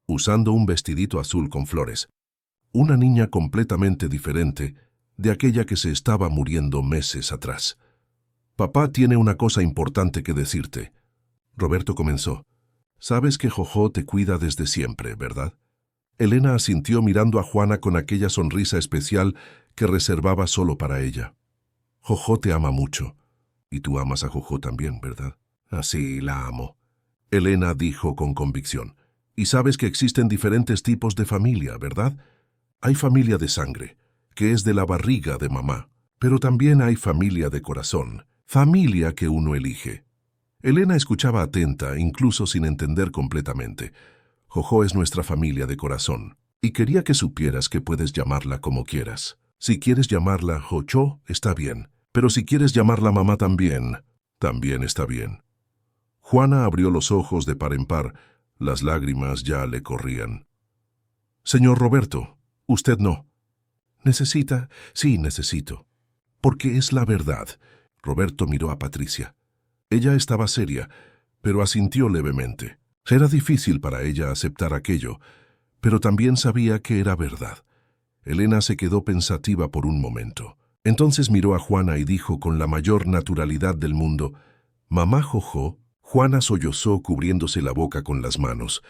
Speaker 1: usando un vestidito azul con flores. Una niña completamente diferente de aquella que se estaba muriendo meses atrás. Papá tiene una cosa importante que decirte. Roberto comenzó. Sabes que Jojo te cuida desde siempre, ¿verdad? Elena asintió mirando a Juana con aquella sonrisa especial que reservaba solo para ella. Jojo te ama mucho. Y tú amas a Jojo también, ¿verdad? Así la amo. Elena dijo con convicción. Y sabes que existen diferentes tipos de familia, ¿verdad? Hay familia de sangre, que es de la barriga de mamá. Pero también hay familia de corazón, familia que uno elige. Elena escuchaba atenta, incluso sin entender completamente. Jojo es nuestra familia de corazón, y quería que supieras que puedes llamarla como quieras. Si quieres llamarla Jocho, está bien, pero si quieres llamarla mamá también está bien. Juana abrió los ojos de par en par, las lágrimas ya le corrían. Señor Roberto, usted no. ¿Necesita? Sí, necesito. Porque es la verdad. Roberto miró a Patricia. Ella estaba seria, pero asintió levemente. Era difícil para ella aceptar aquello, pero también sabía que era verdad. Elena se quedó pensativa por un momento. Entonces miró a Juana y dijo con la mayor naturalidad del mundo, «Mamá Jojo». Juana sollozó cubriéndose la boca con las manos.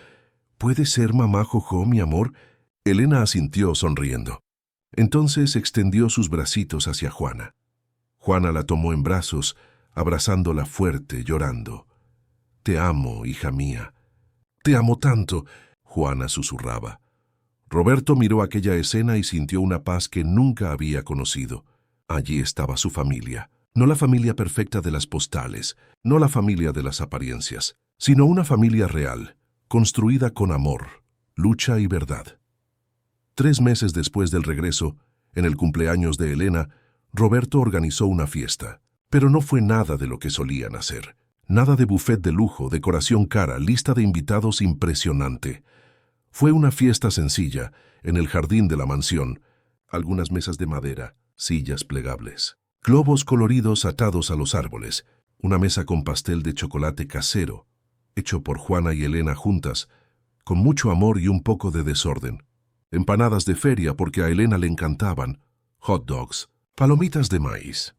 Speaker 1: «¿Puede ser mamá Jojo, mi amor?» Elena asintió sonriendo. Entonces extendió sus bracitos hacia Juana. Juana la tomó en brazos, abrazándola fuerte, llorando. «Te amo, hija mía. Te amo tanto», Juana susurraba. Roberto miró aquella escena y sintió una paz que nunca había conocido. Allí estaba su familia. No la familia perfecta de las postales, no la familia de las apariencias, sino una familia real, construida con amor, lucha y verdad. 3 meses después del regreso, en el cumpleaños de Elena, Roberto organizó una fiesta. Pero no fue nada de lo que solían hacer. Nada de buffet de lujo, decoración cara, lista de invitados impresionante. Fue una fiesta sencilla, en el jardín de la mansión. Algunas mesas de madera, sillas plegables, globos coloridos atados a los árboles, una mesa con pastel de chocolate casero, hecho por Juana y Elena juntas, con mucho amor y un poco de desorden. Empanadas de feria porque a Elena le encantaban, hot dogs, palomitas de maíz.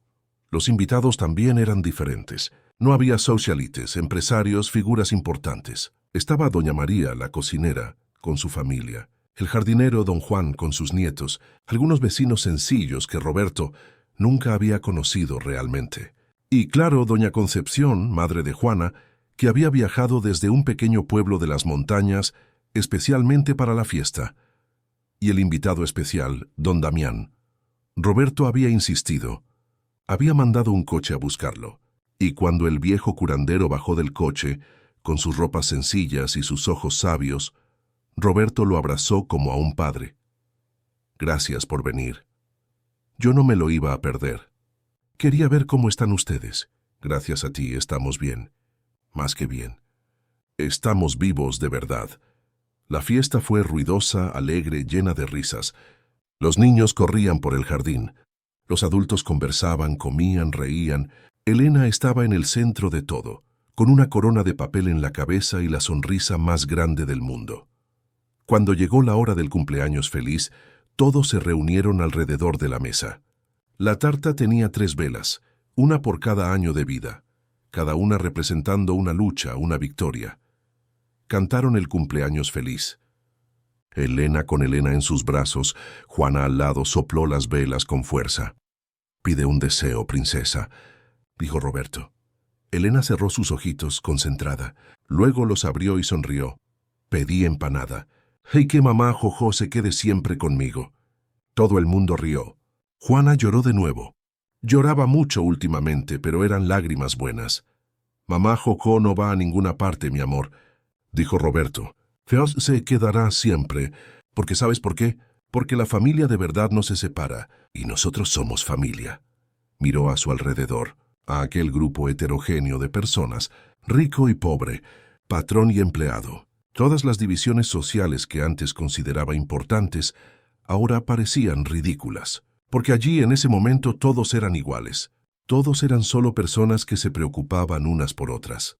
Speaker 1: Los invitados también eran diferentes. No había socialites, empresarios, figuras importantes. Estaba doña María, la cocinera, con su familia, el jardinero don Juan con sus nietos, algunos vecinos sencillos que Roberto nunca había conocido realmente. Y claro, doña Concepción, madre de Juana, que había viajado desde un pequeño pueblo de las montañas especialmente para la fiesta. Y el invitado especial, don Damián. Roberto había insistido. Había mandado un coche a buscarlo, y cuando el viejo curandero bajó del coche, con sus ropas sencillas y sus ojos sabios, Roberto lo abrazó como a un padre. Gracias por venir. Yo no me lo iba a perder. Quería ver cómo están ustedes. Gracias a ti estamos bien. Más que bien. Estamos vivos de verdad. La fiesta fue ruidosa, alegre, llena de risas. Los niños corrían por el jardín. Los adultos conversaban, comían, reían. Elena estaba en el centro de todo, con una corona de papel en la cabeza y la sonrisa más grande del mundo. Cuando llegó la hora del cumpleaños feliz, todos se reunieron alrededor de la mesa. La tarta tenía 3 velas, una por cada año de vida, cada una representando una lucha, una victoria. Cantaron el cumpleaños feliz. Elena con Elena en sus brazos, Juana al lado sopló las velas con fuerza. «Pide un deseo, princesa», dijo Roberto. Elena cerró sus ojitos, concentrada. Luego los abrió y sonrió. «Pedí empanada. ¡Hey, que mamá Jojo se quede siempre conmigo!». Todo el mundo rió. Juana lloró de nuevo. Lloraba mucho últimamente, pero eran lágrimas buenas. «Mamá Jojo no va a ninguna parte, mi amor», dijo Roberto. «Feos se quedará siempre. Porque ¿sabes por qué? Porque la familia de verdad no se separa, y nosotros somos familia». Miró a su alrededor, a aquel grupo heterogéneo de personas, rico y pobre, patrón y empleado. Todas las divisiones sociales que antes consideraba importantes, ahora parecían ridículas. Porque allí en ese momento todos eran iguales. Todos eran solo personas que se preocupaban unas por otras.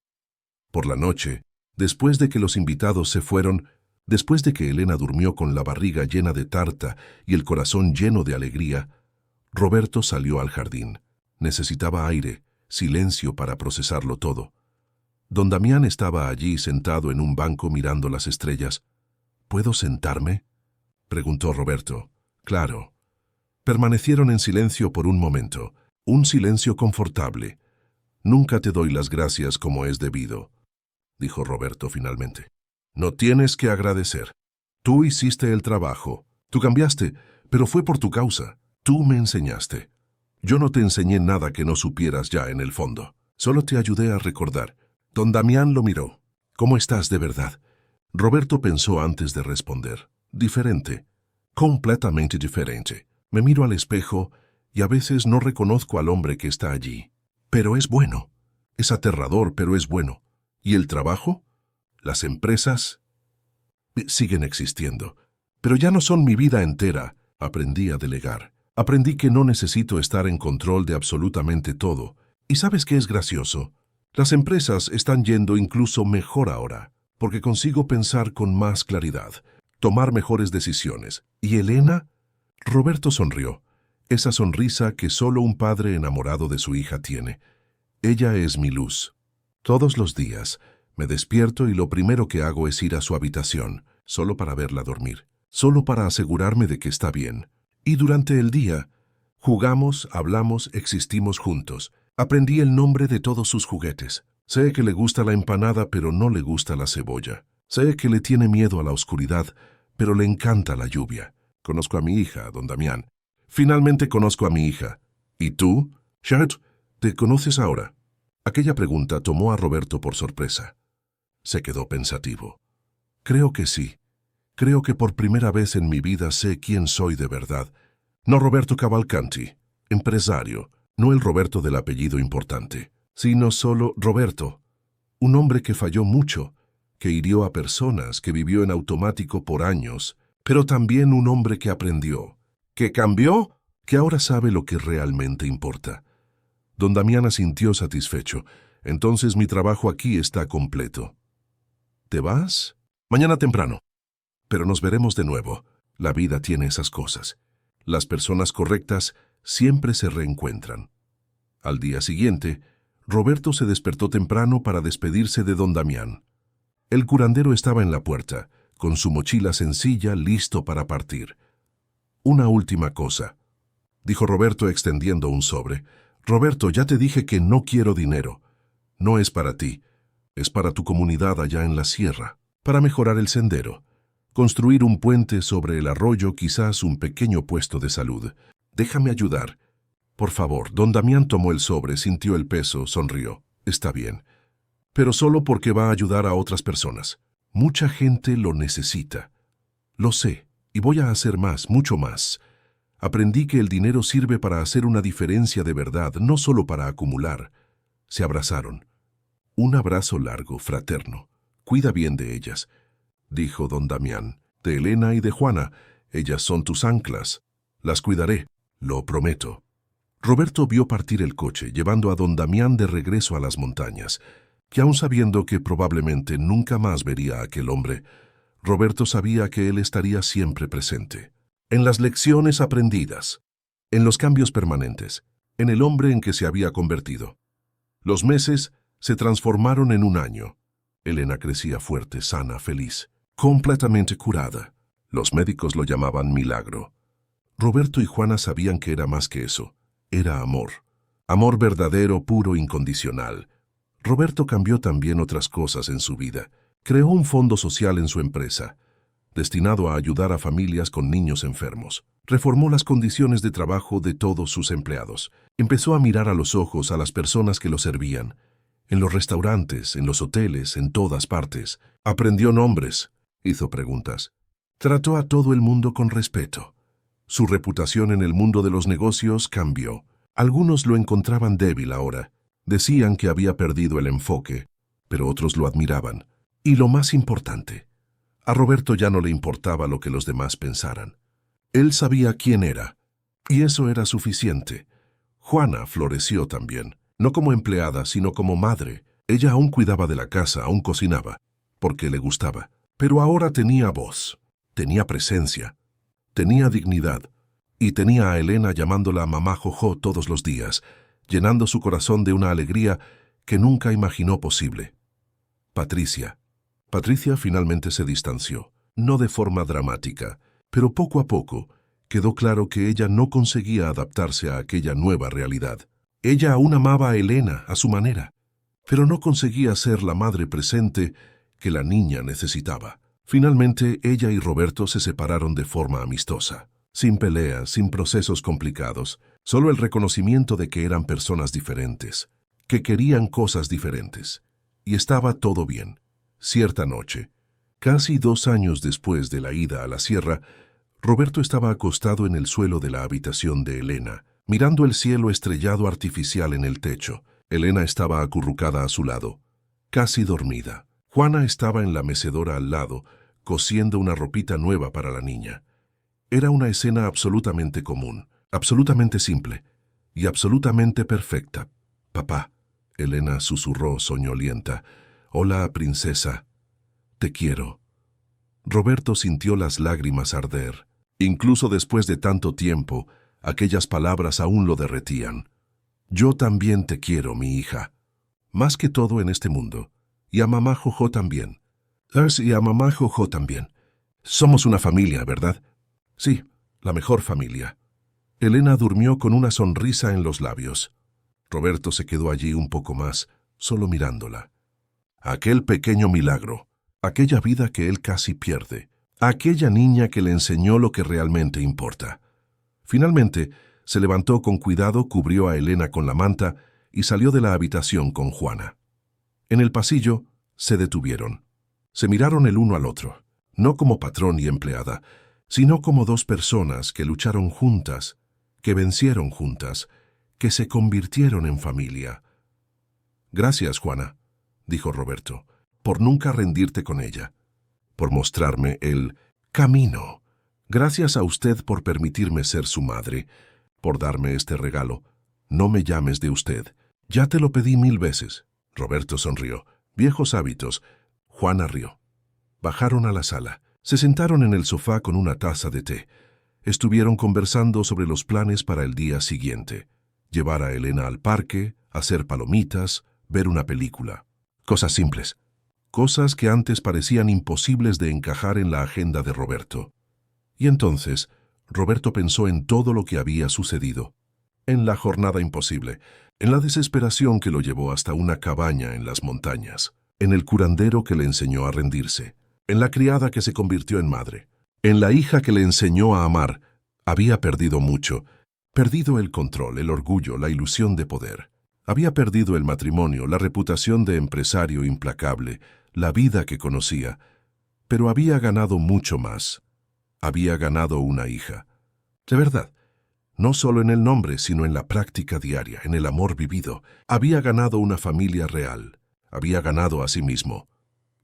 Speaker 1: Por la noche, después de que los invitados se fueron, después de que Elena durmió con la barriga llena de tarta y el corazón lleno de alegría, Roberto salió al jardín. Necesitaba aire, silencio para procesarlo todo. Don Damián estaba allí sentado en un banco mirando las estrellas. «¿Puedo sentarme?», preguntó Roberto. «Claro». Permanecieron en silencio por un momento, un silencio confortable. «Nunca te doy las gracias como es debido», dijo Roberto finalmente. «No tienes que agradecer. Tú hiciste el trabajo. Tú cambiaste, pero fue por tu causa. Tú me enseñaste. Yo no te enseñé nada que no supieras ya en el fondo. Solo te ayudé a recordar». Don Damián lo miró. «¿Cómo estás de verdad?». Roberto pensó antes de responder. «Diferente. Completamente diferente. Me miro al espejo y a veces no reconozco al hombre que está allí. Pero es bueno. Es aterrador, pero es bueno. ¿Y el trabajo? Las empresas siguen existiendo. Pero ya no son mi vida entera». Aprendí a delegar. Aprendí que no necesito estar en control de absolutamente todo. ¿Y sabes qué es gracioso? Las empresas están yendo incluso mejor ahora, porque consigo pensar con más claridad, tomar mejores decisiones. ¿Y Elena?». Roberto sonrió, esa sonrisa que solo un padre enamorado de su hija tiene. «Ella es mi luz. Todos los días me despierto y lo primero que hago es ir a su habitación, solo para verla dormir, solo para asegurarme de que está bien. Y durante el día, jugamos, hablamos, existimos juntos. Aprendí el nombre de todos sus juguetes. Sé que le gusta la empanada, pero no le gusta la cebolla. Sé que le tiene miedo a la oscuridad, pero le encanta la lluvia. Conozco a mi hija, don Damián. Finalmente conozco a mi hija. ¿Y tú, Charlotte, te conoces ahora?». Aquella pregunta tomó a Roberto por sorpresa. Se quedó pensativo. «Creo que sí. Creo que por primera vez en mi vida sé quién soy de verdad. No Roberto Cavalcanti, empresario, no el Roberto del apellido importante, sino solo Roberto, un hombre que falló mucho, que hirió a personas, que vivió en automático por años, pero también un hombre que aprendió, que cambió, que ahora sabe lo que realmente importa. Don Damián asintió satisfecho. Entonces mi trabajo aquí está completo. ¿Te vas? Mañana temprano. Pero nos veremos de nuevo. La vida tiene esas cosas. Las personas correctas siempre se reencuentran. Al día siguiente, Roberto se despertó temprano para despedirse de don Damián. El curandero estaba en la puerta, con su mochila sencilla, listo para partir. Una última cosa, dijo Roberto extendiendo un sobre. Roberto, ya te dije que no quiero dinero. No es para ti, es para tu comunidad allá en la sierra, para mejorar el sendero, construir un puente sobre el arroyo, quizás un pequeño puesto de salud. Déjame ayudar. Por favor. Don Damián tomó el sobre, sintió el peso, sonrió. Está bien, pero solo porque va a ayudar a otras personas. Mucha gente lo necesita. Lo sé, y voy a hacer más, mucho más. Aprendí que el dinero sirve para hacer una diferencia de verdad, no solo para acumular. Se abrazaron. Un abrazo largo, fraterno. Cuida bien de ellas, dijo don Damián. De Elena y de Juana. Ellas son tus anclas. Las cuidaré, lo prometo. Roberto vio partir el coche, llevando a don Damián de regreso a las montañas, que aun sabiendo que probablemente nunca más vería a aquel hombre, Roberto sabía que él estaría siempre presente. En las lecciones aprendidas, en los cambios permanentes, en el hombre en que se había convertido. Los meses se transformaron en un año. Elena crecía fuerte, sana, feliz, completamente curada. Los médicos lo llamaban milagro. Roberto y Juana sabían que era más que eso. Era amor. Amor verdadero, puro, incondicional. Roberto cambió también otras cosas en su vida. Creó un fondo social en su empresa, destinado a ayudar a familias con niños enfermos. Reformó las condiciones de trabajo de todos sus empleados. Empezó a mirar a los ojos a las personas que lo servían. En los restaurantes, en los hoteles, en todas partes. Aprendió nombres. Hizo preguntas. Trató a todo el mundo con respeto. Su reputación en el mundo de los negocios cambió. Algunos lo encontraban débil ahora. Decían que había perdido el enfoque, pero otros lo admiraban. Y lo más importante, a Roberto ya no le importaba lo que los demás pensaran. Él sabía quién era, y eso era suficiente. Juana floreció también, no como empleada, sino como madre. Ella aún cuidaba de la casa, aún cocinaba, porque le gustaba. Pero ahora tenía voz, tenía presencia, tenía dignidad, y tenía a Elena llamándola mamá Jojo todos los días, llenando su corazón de una alegría que nunca imaginó posible. Patricia. Patricia finalmente se distanció, no de forma dramática, pero poco a poco quedó claro que ella no conseguía adaptarse a aquella nueva realidad. Ella aún amaba a Elena a su manera, pero no conseguía ser la madre presente que la niña necesitaba. Finalmente, ella y Roberto se separaron de forma amistosa, sin peleas, sin procesos complicados, solo el reconocimiento de que eran personas diferentes, que querían cosas diferentes, y estaba todo bien. Cierta noche, casi 2 años después de la ida a la sierra, Roberto estaba acostado en el suelo de la habitación de Elena, mirando el cielo estrellado artificial en el techo. Elena estaba acurrucada a su lado, casi dormida. Juana estaba en la mecedora al lado, cosiendo una ropita nueva para la niña. Era una escena absolutamente común, absolutamente simple y absolutamente perfecta. «Papá», Elena susurró soñolienta. «Hola, princesa. Te quiero». Roberto sintió las lágrimas arder. Incluso después de tanto tiempo, aquellas palabras aún lo derretían. «Yo también te quiero, mi hija. Más que todo en este mundo. Y a mamá Jojo también. Y a mamá Jojo también. Somos una familia, ¿verdad?» «Sí, la mejor familia». Elena durmió con una sonrisa en los labios. Roberto se quedó allí un poco más, solo mirándola. Aquel pequeño milagro, aquella vida que él casi pierde, aquella niña que le enseñó lo que realmente importa. Finalmente, se levantó con cuidado, cubrió a Elena con la manta y salió de la habitación con Juana. En el pasillo, se detuvieron. Se miraron el uno al otro. no como patrón y empleada, sino como dos personas que lucharon juntas, que vencieron juntas, que se convirtieron en familia. Gracias, Juana, dijo Roberto, por nunca rendirte con ella, por mostrarme el camino. Gracias a usted por permitirme ser su madre, por darme este regalo. No me llames de usted. Ya te lo pedí 1000 veces. Roberto sonrió. Viejos hábitos. Juana rió. Bajaron a la sala. Se sentaron en el sofá con una taza de té. Estuvieron conversando sobre los planes para el día siguiente. Llevar a Elena al parque, hacer palomitas, ver una película. Cosas simples. Cosas que antes parecían imposibles de encajar en la agenda de Roberto. Y entonces, Roberto pensó en todo lo que había sucedido. En la jornada imposible, en la desesperación que lo llevó hasta una cabaña en las montañas, en el curandero que le enseñó a rendirse, en la criada que se convirtió en madre, en la hija que le enseñó a amar. Había perdido mucho, perdido el control, el orgullo, la ilusión de poder. Había perdido el matrimonio, la reputación de empresario implacable, la vida que conocía, pero había ganado mucho más. Había ganado una hija. De verdad, no solo en el nombre, sino en la práctica diaria, en el amor vivido. Había ganado una familia real. Había ganado a sí mismo.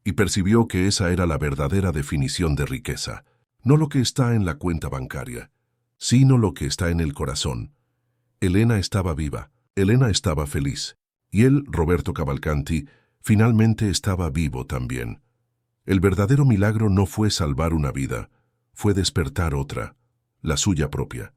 Speaker 1: Y percibió que esa era la verdadera definición de riqueza. No lo que está en la cuenta bancaria, sino lo que está en el corazón. Elena estaba viva. Elena estaba feliz. Y él, Roberto Cavalcanti, finalmente estaba vivo también. El verdadero milagro no fue salvar una vida, fue despertar otra, la suya propia.